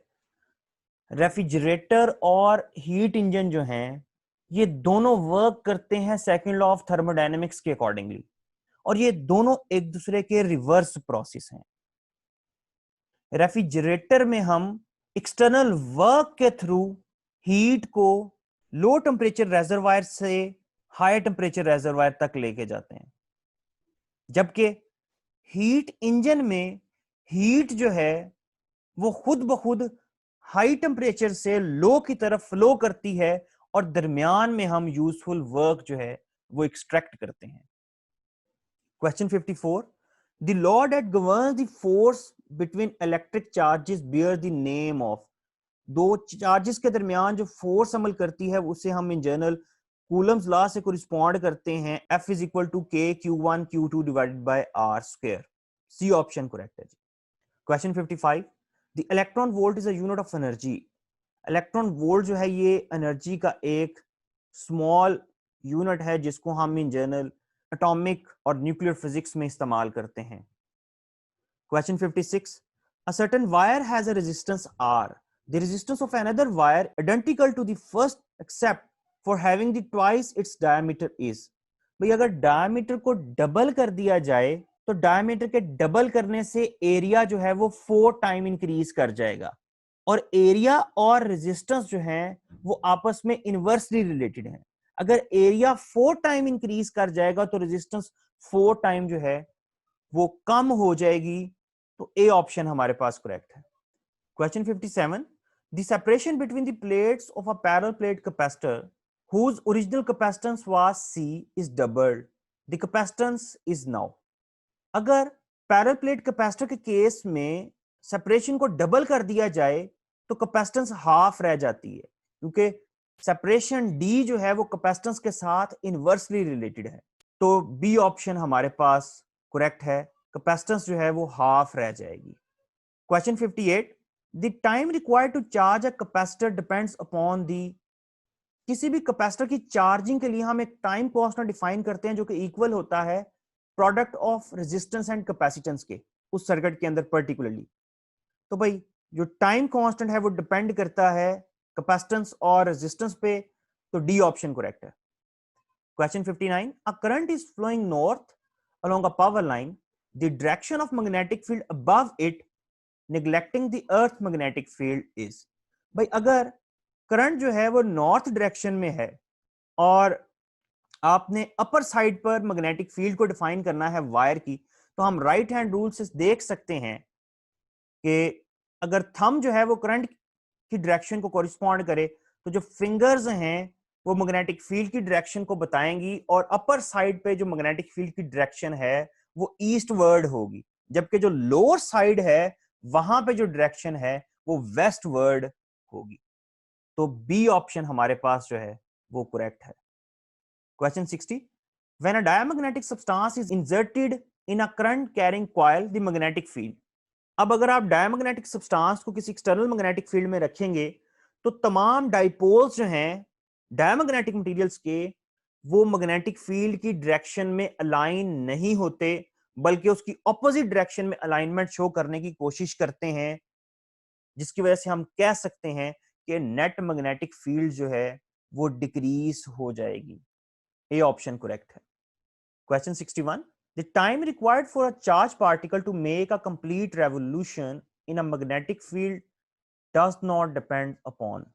रेफ्रिजरेटर और हीट इंजन जो हैं ये दोनों वर्क करते हैं सेकंड लॉ ऑफ थर्मोडायनेमिक्स के अकॉर्डिंगली, और ये दोनों एक दूसरे के रिवर्स प्रोसेस हैं। रेफ्रिजरेटर में हम एक्सटर्नल वर्क के थ्रू हीट को लो टेम्परेचर रेजरवायर से हाई टेम्परेचर रेजरवायर तक लेके जाते हैं, जबकि हीट इंजन में हीट जो है वो खुद ब खुद हाई टेम्परेचर से लो की तरफ फ्लो करती है और दरमियान में हम यूजफुल वर्क जो है वो एक्सट्रैक्ट करते हैं। Question 54, the law that governs the force between electric charges bears the name of। दो चार्जेस के दरमियान जो फोर्स अमल करती है उसे हम इन जनरल कूलम्स लॉ से कोरिस्पॉन्ड करते हैं, F is equal to K Q1 Q2 divided by R square. C option correct है जी। Question 55, the electron volt is a unit of energy. Electron volt जो है ये एनर्जी का एक स्मॉल यूनिट है जिसको हम इन जनरल एटॉमिक और न्यूक्लियर फिजिक्स में इस्तेमाल करते हैं। Question 56, a certain wire has a resistance R, the resistance of another wire identical to the first except for having the twice its diameter is। भाई अगर डायमीटर को double कर दिया जाए तो डायमीटर के डबल करने से एरिया जो है वो 4 टाइम इंक्रीज कर जाएगा, और एरिया और रेजिस्टेंस जो है वो आपस में इनवर्सली रिलेटेड है। अगर एरिया 4 टाइम इंक्रीज कर जाएगा तो रेजिस्टेंस 4 टाइम जो है वो कम हो जाएगी, तो ए ऑप्शन हमारे पास करेक्ट है। Question 57, the separation between the plates of a parallel plate capacitor whose original capacitance was C is doubled, the capacitance is now। अगर पैरेलल प्लेट कैपेसिटर के केस में सेपरेशन को डबल कर दिया जाए तो कैपेसिटेंस हाफ रह जाती है, क्योंकि सेपरेशन डी जो है वो कैपेसिटेंस के साथ इनवर्सली रिलेटेड है। तो बी ऑप्शन हमारे पास करेक्ट है, कैपेसिटेंस जो है वो हाफ रह जाएगी। Question 58, the time required to charge a capacitor depends upon the. किसी भी कैपेसिटर की चार्जिंग के लिए हम एक टाइम कांस्टेंट डिफाइन करते हैं जो कि इक्वल होता है product of resistance and capacitance के उस सर्किट के अंदर पर्टिकुलरली। तो भाई जो टाइम कांस्टेंट है वो डिपेंड करता है कैपेसिटेंस और रेजिस्टेंस पे, तो डी ऑप्शन करेक्ट है। Question 59, a current is flowing north along a power line, the direction of magnetic field above it neglecting the earth magnetic field is. भाई अगर करंट जो है वो नॉर्थ डायरेक्शन में है और आपने अपर साइड पर मैग्नेटिक फील्ड को डिफाइन करना है वायर की, तो हम राइट हैंड रूल से देख सकते हैं कि अगर थंब जो है वो करंट की डायरेक्शन को कॉरिस्पॉन्ड करे तो जो फिंगर्स हैं वो मैग्नेटिक फील्ड की डायरेक्शन को बताएंगी, और अपर साइड पे जो मैग्नेटिक फील्ड की डायरेक्शन है वो ईस्ट वर्ड होगी, जबकि जो लोअर साइड है वहां पे जो डायरेक्शन है वो वेस्ट वर्ड होगी। तो बी ऑप्शन हमारे पास जो है वो करेक्ट है। Question 60, when a diamagnetic substance is inserted in a current carrying coil the magnetic field. अब अगर आप डायमैग्नेटिक सब्सटेंस को किसी एक्सटर्नल मैग्नेटिक फील्ड में रखेंगे तो तमाम डाइपोल्स जो हैं डायमैग्नेटिक मटेरियल्स के वो मैग्नेटिक फील्ड की डायरेक्शन में अलाइन नहीं होते, बल्कि उसकी ऑपोजिट डायरेक्शन में अलाइनमेंट शो करने की कोशिश करते हैं, जिसकी वजह से हम कह सकते हैं कि नेट मैग्नेटिक फील्ड जो है वो डिक्रीज हो जाएगी। ए ऑप्शन करेक्ट है। Question 61, the time required for a charge particle to make a complete revolution in a magnetic field does not depend upon.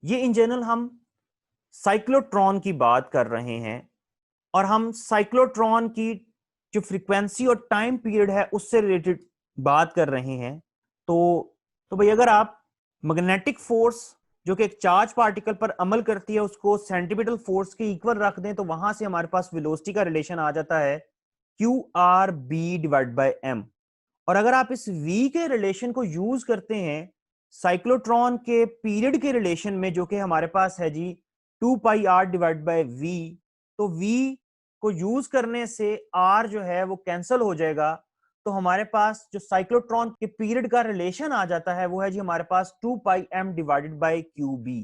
ये इन जनरल हम साइक्लोट्रॉन की बात कर रहे हैं, और हम साइक्लोट्रॉन की जो फ्रीक्वेंसी और टाइम पीरियड है उससे रिलेटेड बात कर रहे हैं। तो भाई अगर आप मैग्नेटिक फोर्स जो कि एक चार्ज पार्टिकल पर अमल करती है उसको सेंटीमीटर फोर्स के इक्वल रख दें तो वहां से हमारे पास वेलोसिटी का रिलेशन आ जाता है QRB डिवाइड बाय M। और अगर आप इस V के रिलेशन को यूज करते हैं साइक्लोट्रॉन के पीरियड के रिलेशन में जो कि हमारे पास है जी 2πr डिवाइड बाय V, तो V को यूज करने से R जो है वो कैंसिल हो जाएगा तो हमारे पास जो साइक्लोट्रॉन के पीरियड का रिलेशन आ जाता है वो है जी हमारे पास 2πm डिवाइडेड बाई QB।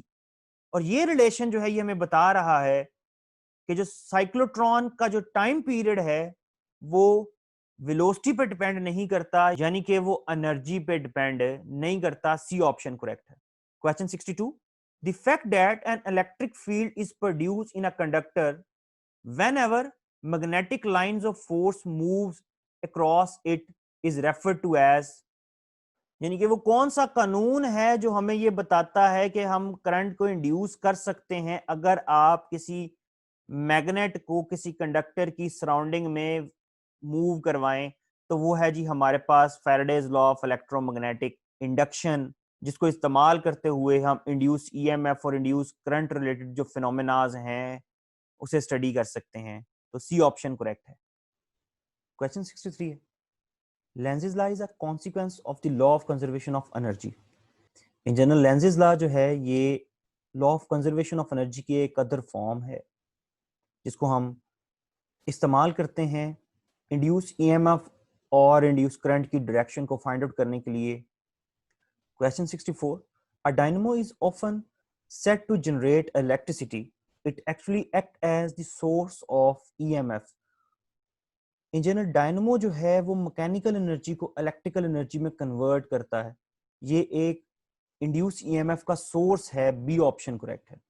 और ये रिलेशन जो है ये हमें बता रहा है कि जो साइक्लोट्रॉन का जो टाइम पीरियड है वो वेलोसिटी पे डिपेंड नहीं करता, यानी कि वो एनर्जी पे डिपेंड नहीं करता। सी ऑप्शन करेक्ट है। Question 62, the fact that an electric field is produced in a conductor whenever magnetic lines of force moves across it is referred to as, यानी कि वो कौन सा कानून है जो हमें ये बताता है कि हम करंट को इंड्यूस कर सकते हैं अगर आप किसी मैग्नेट को किसी कंडक्टर की सराउंडिंग में मूव करवाएं। तो वो है जी हमारे पास Faraday's law of electromagnetic induction, जिसको इस्तेमाल करते हुए हम इंड्यूस ईएमएफ और इंड्यूस करंट रिलेटेड जो फिनोमेनाज हैं उसे स्टडी कर सकते हैं। तो सी ऑप्शन करेक्ट है। क्वेश्चन 63 है, Lenz's law is a consequence of the law of conservation of energy. In general Lenz's law जो है ये law of conservation of energy की एक अदर फॉर्म है जिसको हम इस्तेमाल करते हैं इंड्यूस ईएमएफ और इंड्यूस करंट की डायरेक्शन को फाइंड आउट करने के लिए। Question 64, a dynamo is often set to generate electricity, it actually act as the source of EMF. In general dynamo जो है वो मैकेनिकल एनर्जी को इलेक्ट्रिकल एनर्जी में कन्वर्ट करता है। ये एक इंड्यूस ईएमएफ का सोर्स है। बी ऑप्शन करेक्ट है।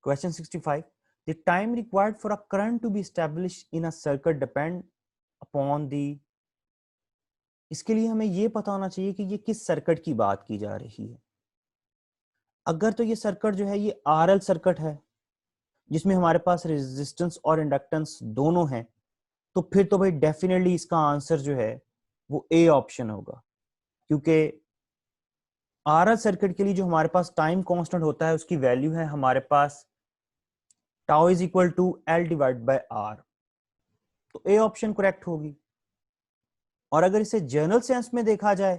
Question 65, the time required for a current to be established in a circuit depend upon the, इसके लिए हमें ये पता होना चाहिए कि ये किस सर्किट की बात की जा रही है। अगर तो ये सर्किट जो है ये आरएल सर्किट है जिसमें हमारे पास रेजिस्टेंस और इंडक्टेंस दोनों हैं, तो फिर तो भाई डेफिनेटली इसका आंसर जो है वो ए ऑप्शन होगा, क्योंकि आरएल सर्किट के लिए जो हमारे पास टाइम कांस्टेंट होता है उसकी वैल्यू है हमारे पास tau is equal to L divide by R. तो ए ऑप्शन करेक्ट होगी। और अगर इसे जर्नल सेंस में देखा जाए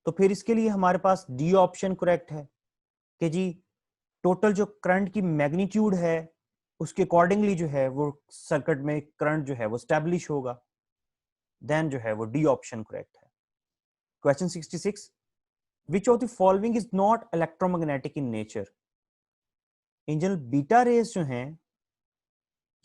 तो फिर इसके लिए हमारे पास डी ऑप्शन करेक्ट है कि जी टोटल जो करंट की मैग्नीट्यूड है उसके अकॉर्डिंगली जो है वो सर्किट में करंट जो है वो स्टैब्लिश होगा। देन जो है वो डी ऑप्शन करेक्ट है। Question 66, which of the following is not electromagnetic in nature. In general beta raise जो हैं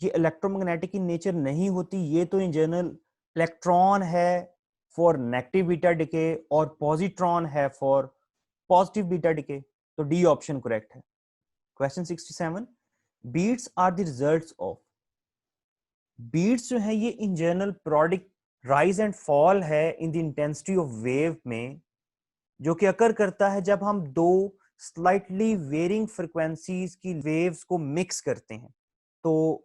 ये इलेक्ट्रोमैग्नेटिक इन नेचर नहीं होती। ये तो इन जनरल इलेक्ट्रॉन है फॉर नेगेटिव बीटा डिके और पॉजिट्रॉन है फॉर पॉजिटिव बीटा डिके। तो डी ऑप्शन करेक्ट है। Question 67, beats are the results of, beats जो है ये in general periodic rise and fall है in the intensity of wave में, जो कि अकर करता है जब हम दो स्लाइटली वेरिंग फ्रीक्वेंसीज की वेव्स को मिक्स करते हैं। तो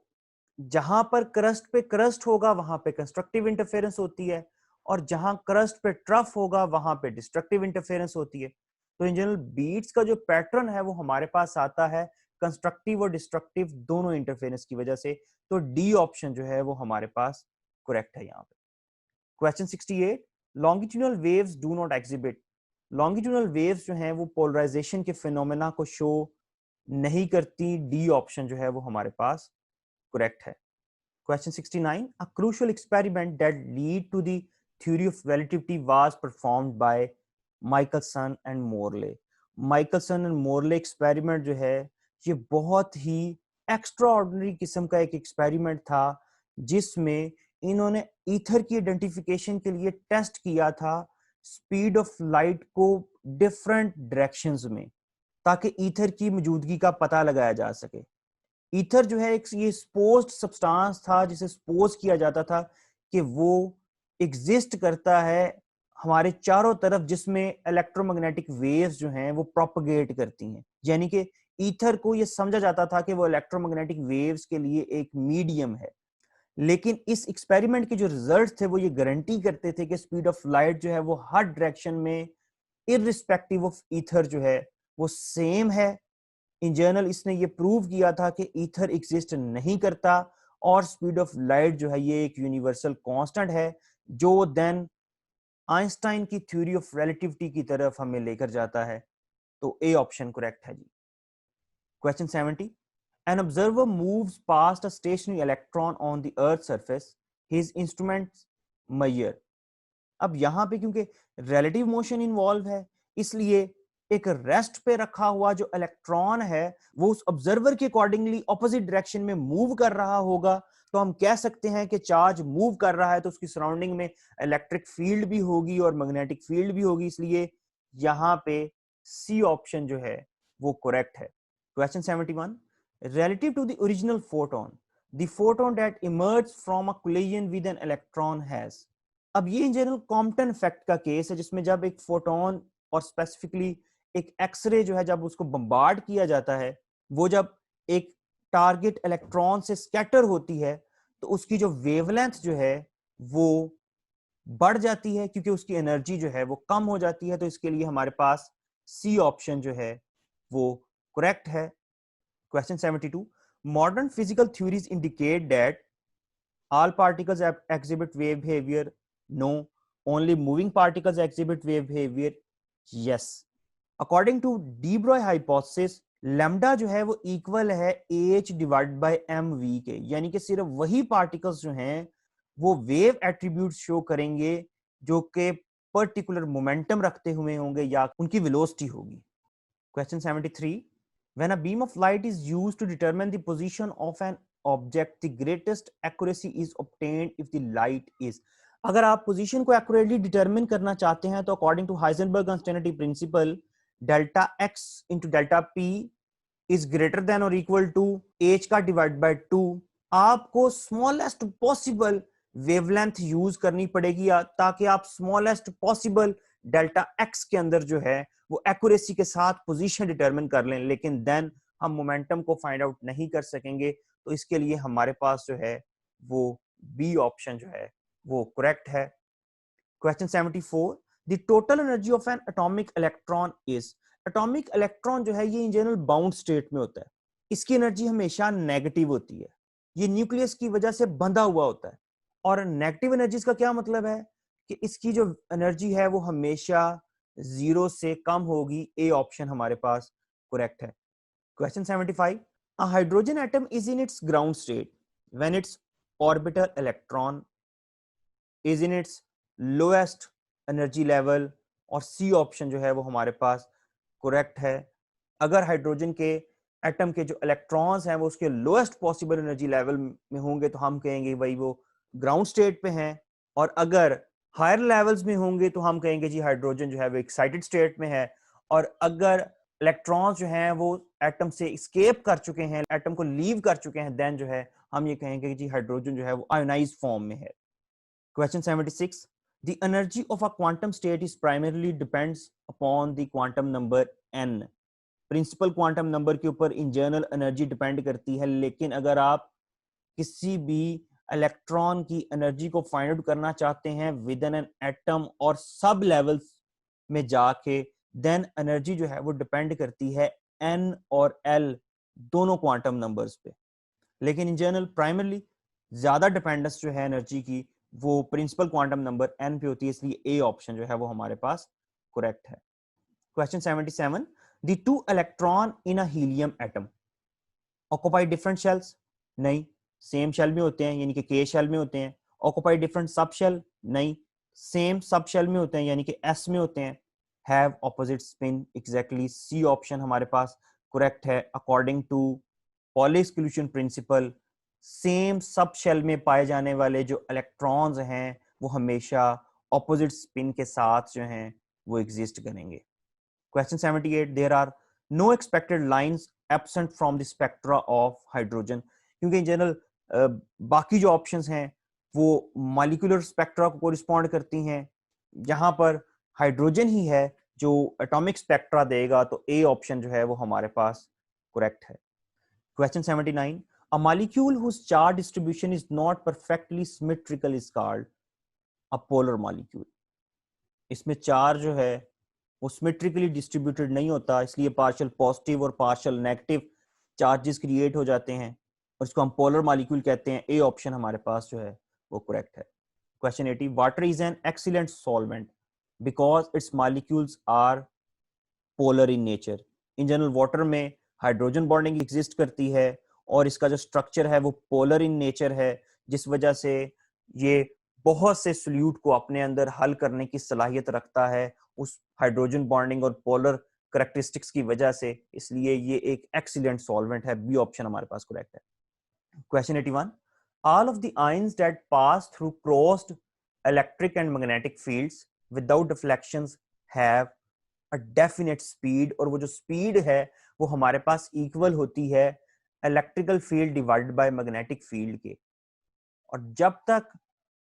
जहां पर क्रस्ट पे क्रस्ट होगा वहां पे कंस्ट्रक्टिव इंटरफेरेंस होती है और जहां क्रस्ट पे ट्रफ होगा वहां पे डिस्ट्रक्टिव इंटरफेरेंस होती है। तो इन जनरल बीट्स का जो पैटर्न है वो हमारे पास आता है कंस्ट्रक्टिव और डिस्ट्रक्टिव दोनों इंटरफेरेंस की वजह से। तो डी ऑप्शन जो है वो हमारे पास करेक्ट है यहाँ पे। Question 68, longitudinal waves do not exhibit, longitudinal waves जो हैं वो पोलराइजेशन के फिनोमेना को शो नहीं करती। डी ऑप्शन जो है वो हमारे पास करेक्ट है। Question 69, a crucial experiment that lead to the theory of relativity was performed by Michelson and Morley. Michelson and Morley experiment जो है ये बहुत ही एक्स्ट्राऑर्डिनरी किस्म का एक एक्सपेरिमेंट था जिसमें इन्होंने ईथर की आइडेंटिफिकेशन के लिए टेस्ट किया था स्पीड ऑफ लाइट को डिफरेंट डायरेक्शंस में, ताकि ईथर की मौजूदगी का पता लगाया जा सके। ईथर जो है एक ये स्पोज्ड सब्सटेंस था जिसे स्पोज किया जाता था कि वो एग्जिस्ट करता है हमारे चारों तरफ, जिसमें इलेक्ट्रोमैग्नेटिक वेव्स जो हैं वो प्रोपगेट करती हैं। यानी कि ईथर को ये समझा जाता था कि वो इलेक्ट्रोमैग्नेटिक वेव्स के लिए एक मीडियम है। लेकिन इस एक्सपेरिमेंट के जो रिजल्ट थे वो ये गारंटी करते थे कि स्पीड ऑफ लाइट जो है वो हर डायरेक्शन में इररिस्पेक्टिव ऑफ ईथर जो है वो सेम है। इन जनरल इसने ये प्रूव किया था कि ईथर एग्जिस्ट नहीं करता और स्पीड ऑफ लाइट जो है ये एक यूनिवर्सल कांस्टेंट है, जो देन आइंस्टाइन की थ्योरी ऑफ रिलेटिविटी की तरफ हमें लेकर जाता है। तो ए ऑप्शन करेक्ट है जी। Question 70, an observer moves past a stationary electron on the earth surface, his instruments measure. अब यहाँ पे क्योंकि रिलेटिव मोशन इन्वॉल्व है, इसलिए एक रेस्ट पे रखा हुआ जो इलेक्ट्रॉन है वो उस ऑब्जर्वर के अकॉर्डिंगली ऑपोजिट डायरेक्शन में मूव कर रहा होगा। तो हम कह सकते हैं कि चार्ज मूव कर रहा है तो उसकी सराउंडिंग में इलेक्ट्रिक फील्ड भी होगी और मैग्नेटिक फील्ड भी होगी, इसलिए यहाँ पे सी ऑप्शन जो है वो करेक्ट है। Question 71, relative to the original photon, the photon that emerged from a collision with an electron has। अब ये इन जनरल कॉम्पटन इफेक्ट का केस है जिसमें जब एक फोटोन और स्पेसिफिकली एक एक्सरे जो है जब उसको बम्बार्ड किया जाता है, वो जब एक टारगेट इलेक्ट्रॉन से स्कैटर होती है तो उसकी जो वेवलेंथ जो है वो बढ़ जाती है क्योंकि उसकी एनर्जी जो है वो कम हो जाती है। तो इसके लिए हमारे पास सी ऑप्शन जो है वो करेक्ट है। Question 72, modern physical theories indicate that all particles exhibit wave behavior. No. Only moving particles exhibit wave behavior. Yes. According to de Broglie hypothesis, lambda जो है वो इक्वल है AH डिवाइड बाय mv के, यानी कि सिर्फ वही पार्टिकल्स जो हैं वो वेव एट्रीब्यूट शो करेंगे जो कि पर्टिकुलर मोमेंटम रखते हुए होंगे या उनकी वेलोसिटी होगी। Question 73, when a beam of light is used to determine the position of an object, the greatest accuracy is obtained if the light is। अगर आप पोजीशन को एक्यूरेटली डिटरमिन करना चाहते हैं तो according to Heisenberg unstability principle, delta x into delta p is greater than और equal to H का divide by 2। आपको स्मॉलेस्ट पॉसिबल वेवलेंथ यूज करनी पड़ेगी ताकि आप स्मॉलेस्ट पॉसिबल डेल्टा एक्स के अंदर जो है वो एक्यूरेसी के साथ पोजीशन डिटरमिन कर लें, लेकिन देन हम मोमेंटम को फाइंड आउट नहीं कर सकेंगे। तो इसके लिए हमारे पास जो है वो बी ऑप्शन जो है वो करेक्ट है। Question 74, the total energy of N atomic electron is. Atomic electron जो है ये इन जनरल बाउंड स्टेट में होता है, इसकी एनर्जी हमेशा नेगेटिव होती है, ये न्यूक्लियस की वजह से बंधा हुआ होता है। और नेगेटिव एनर्जीज का क्या मतलब है कि इसकी जो एनर्जी है वो हमेशा जीरो से कम होगी। ए ऑप्शन हमारे पास करेक्ट है। Question 75, a hydrogen atom is in its ground state when its orbital electron is in its lowest energy level। और सी ऑप्शन जो है वो हमारे पास करेक्ट है। अगर हाइड्रोजन के एटम के जो इलेक्ट्रॉन्स हैं वो उसके लोएस्ट पॉसिबल एनर्जी लेवल में होंगे तो हम कहेंगे भाई वो ग्राउंड स्टेट पे हैं, और अगर हायर लेवल्स में होंगे तो हम कहेंगे जी हाइड्रोजन जो है वो एक्साइटेड स्टेट में है। और अगर इलेक्ट्रॉन्स जो हैं वो एटम से एस्केप कर चुके हैं, एटम को लीव कर चुके हैं, देन जो है हम ये कहेंगे कि जी हाइड्रोजन जो है वो आयोनाइज्ड फॉर्म में है। Question 76, the energy of a quantum state is primarily depends upon the quantum number n। Principal quantum number के ऊपर इन जनरल एनर्जी डिपेंड करती है, लेकिन अगर आप किसी भी इलेक्ट्रॉन की एनर्जी को फाइंड आउट करना चाहते हैं विद इन एन एटम और सब लेवल्स में जाके, देन एनर्जी जो है वो डिपेंड करती है एन और एल दोनों क्वांटम नंबर्स पे। लेकिन इन जनरल प्राइमरली ज्यादा डिपेंडेंस जो है एनर्जी की वो प्रिंसिपल क्वांटम नंबर एन पे होती है, इसलिए ए ऑप्शन जो है वो हमारे पास करेक्ट है। Question 77, the two electron in a helium atom occupy different shells. नहीं, सेम शेल में होते हैं यानी कि के शेल में होते हैं। Occupy different sub shell. नहीं, सेम सब शेल में होते हैं यानी कि एस में होते हैं। Have opposite spin. Exactly C option हमारे पास करेक्ट है। According to Pauli exclusion principle, same sub shell में पाए जाने वाले जो इलेक्ट्रॉन्स हैं वो हमेशा ऑपोजिट स्पिन के साथ जो हैं वो एग्जिस्ट करेंगे। Question 78, there are no expected lines absent from the spectra of hydrogen. क्योंकि इन जनरल बाकी जो ऑप्शंस हैं वो मॉलिक्यूलर स्पेक्ट्रा को कोरिस्पॉन्ड करती हैं, यहाँ पर हाइड्रोजन ही है जो एटॉमिक स्पेक्ट्रा देगा, तो ए ऑप्शन जो है वो हमारे पास करेक्ट है। Question 79, a molecule whose charge distribution is not perfectly symmetrical is called a polar molecule। इसमें चार्ज जो है वो सिमेट्रिकली डिस्ट्रीब्यूटेड नहीं होता, इसलिए पार्शियल पॉजिटिव और पार्शियल नेगेटिव चार्जेस क्रिएट हो जाते हैं और इसको हम पोलर मॉलिक्यूल कहते हैं। ए ऑप्शन हमारे पास जो है वो करेक्ट है। Question 80, water is an excellent solvent because its molecules are polar in nature. In general water में हाइड्रोजन बॉन्डिंग एग्जिस्ट करती है और इसका जो स्ट्रक्चर है वो पोलर इन नेचर है, जिस वजह से ये बहुत से सोल्यूट को अपने अंदर हल करने की सलाहियत रखता है उस हाइड्रोजन बॉन्डिंग और पोलर करैक्टरिस्टिक्स की वजह से, इसलिए ये एक एक्सीलेंट सॉल्वेंट है। बी ऑप्शन हमारे पास करेक्ट है। Question 81, all of the ions that pass through crossed electric and magnetic fields without deflections have a definite speed, और वो जो स्पीड है वो हमारे पास इक्वल होती है electrical field divided by magnetic field के। और जब तक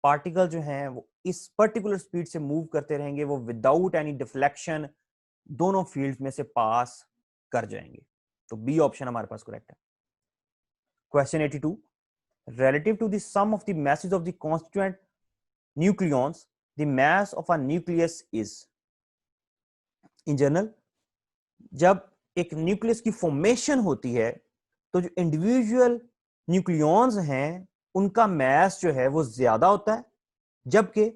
पार्टिकल जो हैं वो इस पर्टिकुलर स्पीड से मूव करते रहेंगे वो विदाउट एनी डिफ्लेक्शन दोनों फील्ड्स में से पास कर जाएंगे। तो बी ऑप्शन हमारे पास करेक्ट है। Question 82, relative to the sum of the masses of the constituent nucleons, the mass of a nucleus is। in general, जब एक न्यूक्लियस की फॉर्मेशन होती है तो जो इंडिविजुअल न्यूक्लियॉन्स हैं उनका मास जो है वो ज्यादा होता है, जबकि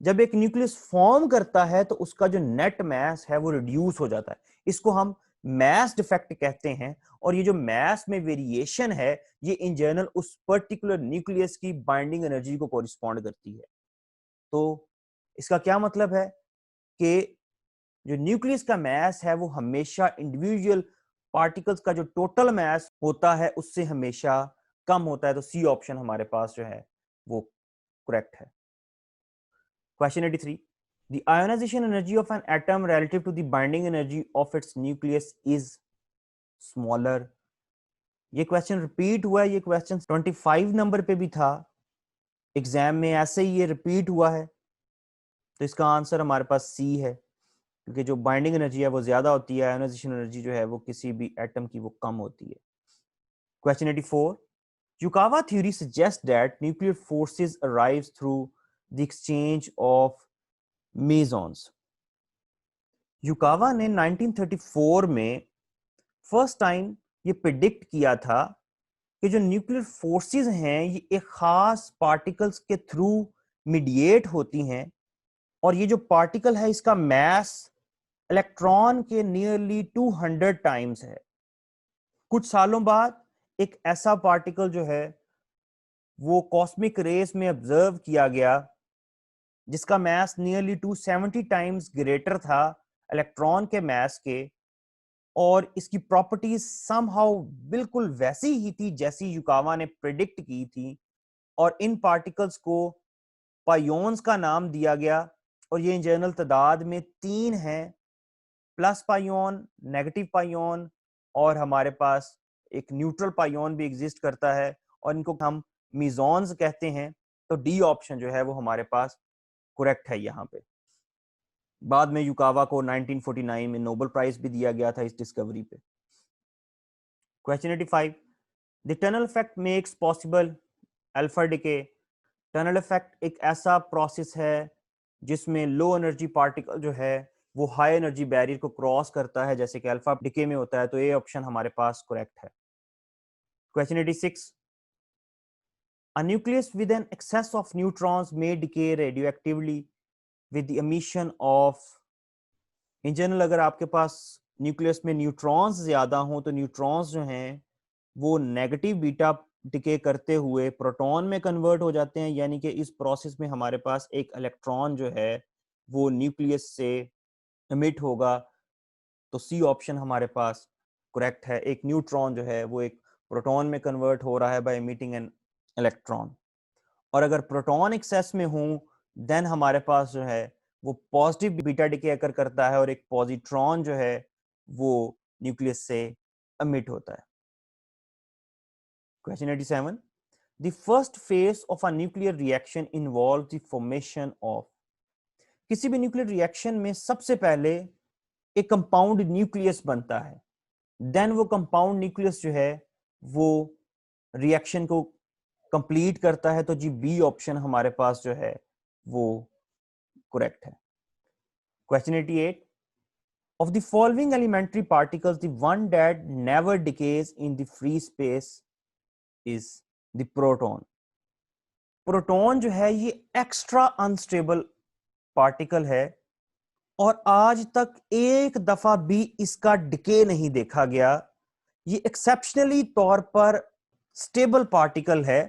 जब एक न्यूक्लियस फॉर्म करता है तो उसका जो नेट मास है वो रिड्यूस हो जाता है। इसको हम मास डिफेक्ट कहते हैं। और ये जो मास में वेरिएशन है ये इन जनरल उस पर्टिकुलर न्यूक्लियस की बाइंडिंग एनर्जी को कोरिस्पॉन्ड करती है। तो इसका क्या मतलब है कि जो न्यूक्लियस का मास है वो हमेशा इंडिविजुअल पार्टिकल्स का जो टोटल मास होता है उससे हमेशा कम होता है। तो सी ऑप्शन हमारे पास जो है वो करेक्ट है। Question 83, the ionization energy of an atom relative to the binding energy of its nucleus is smaller। ये क्वेश्चन रिपीट हुआ है, ये क्वेश्चन 25 नंबर पे भी था एग्जाम में, ऐसे ही ये रिपीट हुआ है। तो इसका आंसर हमारे पास सी है, क्योंकि जो बाइंडिंग एनर्जी है वो ज्यादा होती है, आयोनाइजेशन एनर्जी जो है वो किसी भी एटम की वो कम होती है। Question 84, Yukawa theory suggest that nuclear forces arrives through the exchange of mesons. Yukawa ने 1934 में फर्स्ट टाइम ये प्रिडिक्ट किया था कि जो न्यूक्लियर फोर्सेस हैं ये एक खास पार्टिकल्स के थ्रू मीडिएट होती हैं, और ये जो पार्टिकल है इसका मास इलेक्ट्रॉन के नियरली 200 टाइम्स है। कुछ सालों बाद एक ऐसा पार्टिकल जो है वो कॉस्मिक रेस में ऑब्जर्व किया गया जिसका मास नियरली 270 टाइम्स ग्रेटर था इलेक्ट्रॉन के मास के, और इसकी प्रॉपर्टीज समहाउ बिल्कुल वैसी ही थी जैसी युकावा ने प्रेडिक्ट की थी। और इन पार्टिकल्स को पायोन्स का नाम दिया गया, और ये इन जनरल तादाद में 3 हैं, प्लस पायोन, नेगेटिव पायोन, और हमारे पास एक न्यूट्रल पायोन भी एग्जिस्ट करता है, और इनको हम मीजॉन्स कहते हैं। तो डी ऑप्शन जो है वो हमारे पास करेक्ट है यहाँ पे। बाद में युकावा को 1949 में नोबेल प्राइज भी दिया गया था इस डिस्कवरी पे। Question 85, the tunnel effect makes possible alpha decay. Tunnel effect एक ऐसा प्रोसेस है जिसमें लो एनर्जी पार्टिकल जो है वो हाई एनर्जी बैरियर को क्रॉस करता है, जैसे कि अल्फा डिके में होता है। तो ये ऑप्शन हमारे पास करेक्ट है। Question 86, a nucleus with an excess of neutrons may decay radioactively with the emission of। In general अगर आपके पास न्यूक्लियस में न्यूट्रॉन्स ज्यादा हों तो न्यूट्रॉन्स जो हैं वो नेगेटिव बीटा डिके करते हुए प्रोटॉन में कन्वर्ट हो जाते हैं, यानी कि इस प्रोसेस में हमारे पास एक इलेक्ट्रॉन जो है वो न्यूक्लियस से एमिट होगा। तो सी ऑप्शन हमारे पास करेक्ट है। एक न्यूट्रॉन जो है वो एक प्रोटॉन में कन्वर्ट हो रहा है बाय एमिटिंग एन इलेक्ट्रॉन, और अगर प्रोटॉन एक्सेस में हो देन हमारे पास जो है वो पॉजिटिव बीटा डिके अकर करता है और एक पॉजिट्रॉन जो है वो न्यूक्लियस से एमिट होता है। Question 87, the first phase of a nuclear reaction involve the formation of. किसी भी न्यूक्लियर रिएक्शन में सबसे पहले एक कंपाउंड न्यूक्लियस बनता है, देन वो कंपाउंड न्यूक्लियस जो है वो रिएक्शन को कंप्लीट करता है। तो जी बी ऑप्शन हमारे पास जो है वो करेक्ट है। Question 88, of the following elementary particles the one that never decays in the free space is the proton। Proton जो है ये एक्स्ट्रा अनस्टेबल पार्टिकल है, और आज तक एक दफा भी इसका डिके नहीं देखा गया। ये एक्सेप्शनली तौर पर स्टेबल पार्टिकल है,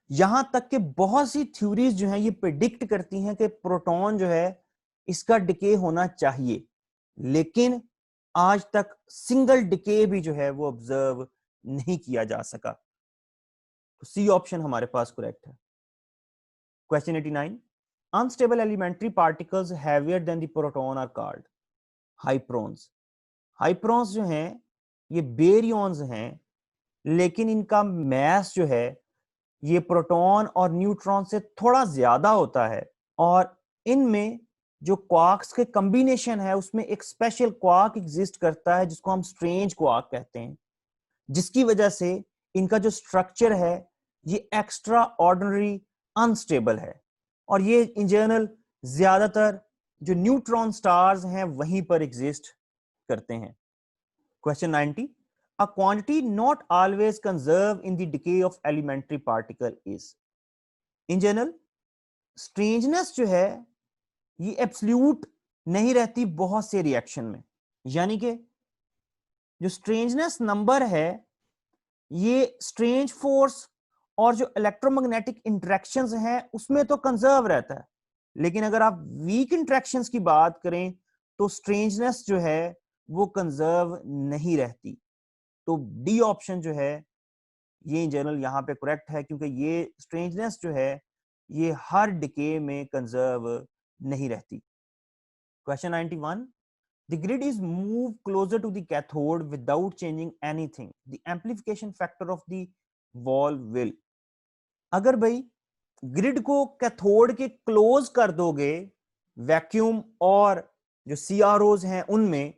यहां तक कि बहुत सी थ्योरीज जो हैं ये प्रिडिक्ट करती हैं कि प्रोटॉन जो है इसका डिके होना चाहिए, लेकिन आज तक सिंगल डिके भी जो है वो ऑब्जर्व नहीं किया जा सका। तो सी ऑप्शन हमारे पास करेक्ट है। Question 89, unstable elementary particles heavier than the proton are called hyperons. Hyperons जो हैं ये बेरियंस हैं, लेकिन इनका मास जो है ये प्रोटॉन और न्यूट्रॉन से थोड़ा ज्यादा होता है, और इनमें जो क्वार्क्स के कॉम्बिनेशन है उसमें एक स्पेशल क्वार्क एग्जिस्ट करता है जिसको हम स्ट्रेंज क्वार्क कहते हैं, जिसकी वजह से इनका जो स्ट्रक्चर है ये एक्स्ट्रा ऑर्डिनरी अनस्टेबल है, और ये इन जनरल ज्यादातर जो न्यूट्रॉन स्टार्स हैं वहीं पर एग्जिस्ट करते हैं। Question 90, a quantity not always conserved in the decay of elementary particle is। in general strangeness जो है ये एब्सोल्यूट नहीं रहती बहुत से रिएक्शन में, यानी कि जो स्ट्रेंजनेस नंबर है ये स्ट्रेंज फोर्स और जो इलेक्ट्रोमैग्नेटिक इंटरेक्शंस हैं उसमें तो कंजर्व रहता है, लेकिन अगर आप वीक इंटरेक्शंस की बात करें तो स्ट्रेंजनेस जो है वो कंजर्व नहीं रहती। तो डी ऑप्शन जो है ये इन जनरल यहाँ पे करेक्ट है, क्योंकि ये स्ट्रेंजनेस जो है ये हर डिके में कंजर्व नहीं रहती। Question 91, the grid is moved closer to the cathode without changing anything, the amplification factor of the wall will। अगर भाई ग्रिड को कैथोड के क्लोज कर दोगे वैक्यूम और जो सीआरओज हैं उनमें,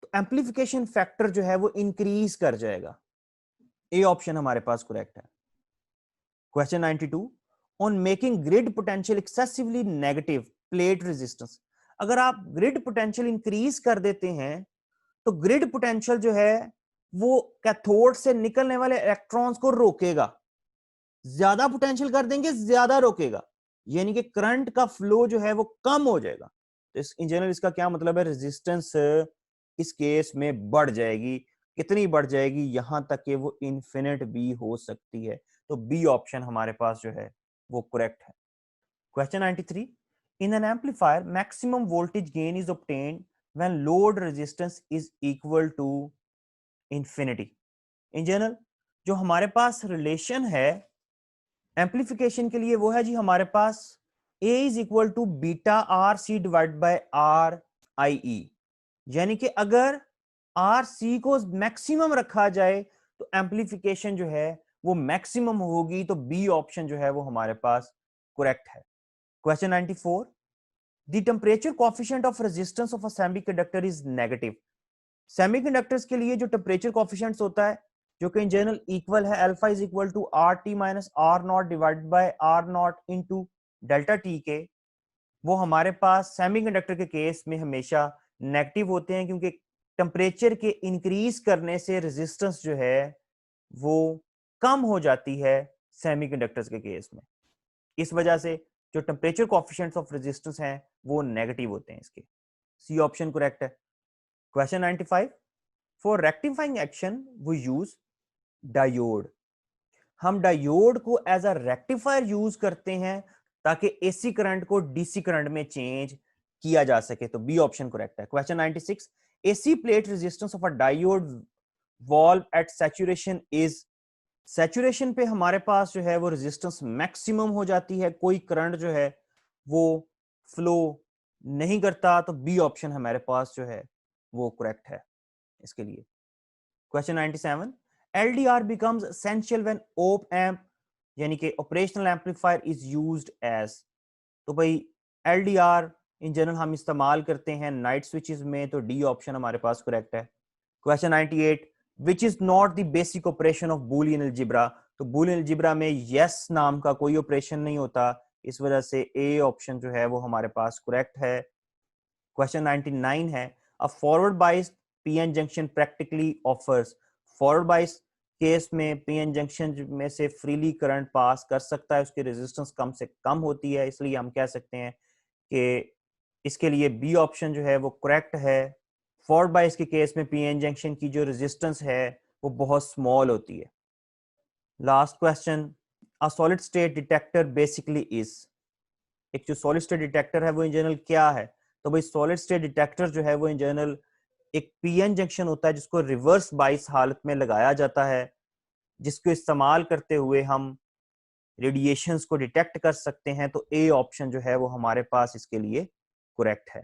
तो एम्पलीफिकेशन फैक्टर जो है वो इंक्रीज कर जाएगा। ए ऑप्शन हमारे पास करेक्ट है। Question 92, on making grid potential excessively negative plate resistance. अगर आप ग्रिड पोटेंशियल इंक्रीज कर देते हैं तो ग्रिड पोटेंशियल जो है वो कैथोड से निकलने वाले इलेक्ट्रॉन्स को रोकेगा, ज्यादा पोटेंशियल कर देंगे ज्यादा रोकेगा, यानी कि करंट का फ्लो जो है वो कम हो जाएगा। तो इस इन जनरल इसका क्या मतलब है, रेजिस्टेंस इस केस में बढ़ जाएगी। कितनी बढ़ जाएगी, यहां तक कि वो इन्फिनिट भी हो सकती है। तो बी ऑप्शन हमारे पास जो है वो करेक्ट है। Question 93, in an amplifier maximum voltage gain is obtained when load resistance is equal to infinity. In general जो हमारे पास रिलेशन है एम्पलीफिकेशन के लिए वो है जी हमारे पास A is equal to beta R C divide by R I E, यानी कि अगर आर सी को मैक्सिमम रखा जाए तो एम्पलीफिकेशन जो है वो मैक्सिमम होगी। तो बी ऑप्शन जो है वो हमारे पास करेक्ट है। Question 94, the temperature coefficient of resistance of a semiconductor is negative. Semiconductors के लिए जो टेम्परेचर कोएफिशिएंट्स होता है जो कि इन जनरल इक्वल है alpha is equal to R T minus R naught divided by R naught into delta T के, वो हमारे पास सेमीकंडक्टर के केस में हमेशा नेगेटिव होते हैं, क्योंकि टेम्परेचर के इंक्रीज करने से रेजिस्टेंस जो है वो कम हो जाती है सेमीकंडक्टर्स के केस में। इस वजह से जो टेम्परेचर कोएफिशिएंट्स ऑफ रेजिस्टेंस हैं वो नेगेटिव होते हैं इसके। सी ऑप्शन करेक्ट है। Question 95, for rectifying action we use diode. हम डायोड को एज अ रेक्टिफायर यूज करते हैं ताकि एसी करंट को डीसी करंट में चेंज किया जा सके। तो बी ऑप्शन करेक्ट है। Question 96, AC plate resistance of a diode valve at saturation is. Saturation पे हमारे पास जो है वो रेजिस्टेंस मैक्सिमम हो जाती है, कोई करंट जो है वो फ्लो नहीं करता। तो बी ऑप्शन हमारे पास जो है वो करेक्ट है इसके लिए। Question 97, LDR becomes essential when op amp यानी कि operational amplifier is used as. तो भाई LDR इन जनरल हम इस्तेमाल करते हैं नाइट स्विचेस में। तो डी ऑप्शन हमारे पास करेक्ट है। Question 98, which is not the basic operation of Boolean algebra. तो बूलियन अलजेब्रा में यस नाम का कोई ऑपरेशन नहीं होता, इस वजह से ए ऑप्शन जो है वो हमारे पास करेक्ट है। क्वेश्चन 99 है, a forward biased PN junction practically offers. Forward बाइस केस में पीएन जंक्शन में से फ्रीली करंट पास कर सकता है, उसकी रेजिस्टेंस कम से कम होती है, इसलिए हम कह सकते हैं कि इसके लिए बी ऑप्शन जो है वो करेक्ट है। फॉरवर्ड बाइस के केस में पीएन जंक्शन की जो रेजिस्टेंस है वो बहुत स्मॉल होती है। Last question a solid state detector basically is, एक जो सॉलिड स्टेट डिटेक्टर है वो इन जनरल क्या है? तो भाई सॉलिड स्टेट डिटेक्टर जो है वो इन जनरल एक पीएन जंक्शन होता है जिसको रिवर्स बाइस हालत में लगाया जाता है, जिसको इस्तेमाल करते हुए हम रेडिएशंस को डिटेक्ट कर सकते हैं। तो ए ऑप्शन जो है वो हमारे पास इसके लिए करेक्ट है।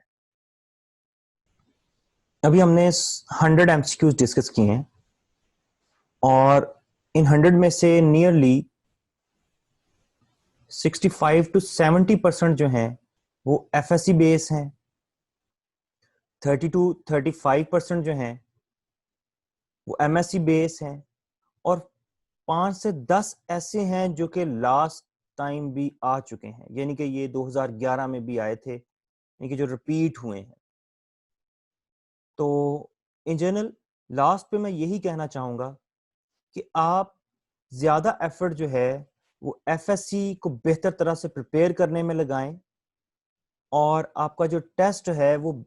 अभी हमने 100 एमसीक्यूज डिस्कस किए हैं और इन 100 में से नियरली 65 to 70% जो हैं वो एफएससी बेस हैं, 30 to 35% जो हैं वो एमएससी बेस हैं, और 5 से 10 ऐसे हैं जो कि लास्ट टाइम भी आ चुके हैं, यानी कि ये 2011 में भी आए थे, यानी कि जो रिपीट हुए हैं। तो इन जनरल लास्ट पे मैं यही कहना चाहूँगा कि आप ज़्यादा एफर्ट जो है वो एफएससी को बेहतर तरह से प्रिपेयर करने में लगाएं, और आपका जो टेस्ट है वो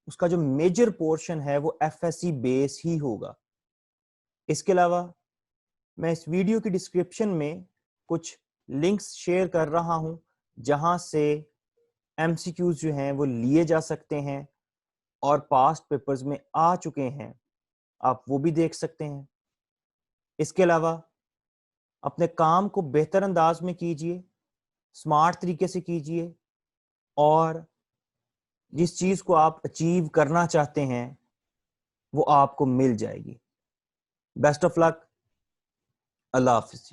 उसका जो मेजर पोर्शन है वो एफएससी बेस ही होगा। इसके अलावा मैं इस वीडियो की डिस्क्रिप्शन में कुछ लिंक्स शेयर कर रहा हूं जहां से एमसीक्यूज जो हैं वो लिए जा सकते हैं और पास्ट पेपर्स में आ चुके हैं, आप वो भी देख सकते हैं। इसके अलावा अपने काम को बेहतर अंदाज में कीजिए, स्मार्ट तरीके से कीजिए, और जिस चीज को आप अचीव करना चाहते हैं वो आपको मिल जाएगी। Best of luck. Allah Hafiz.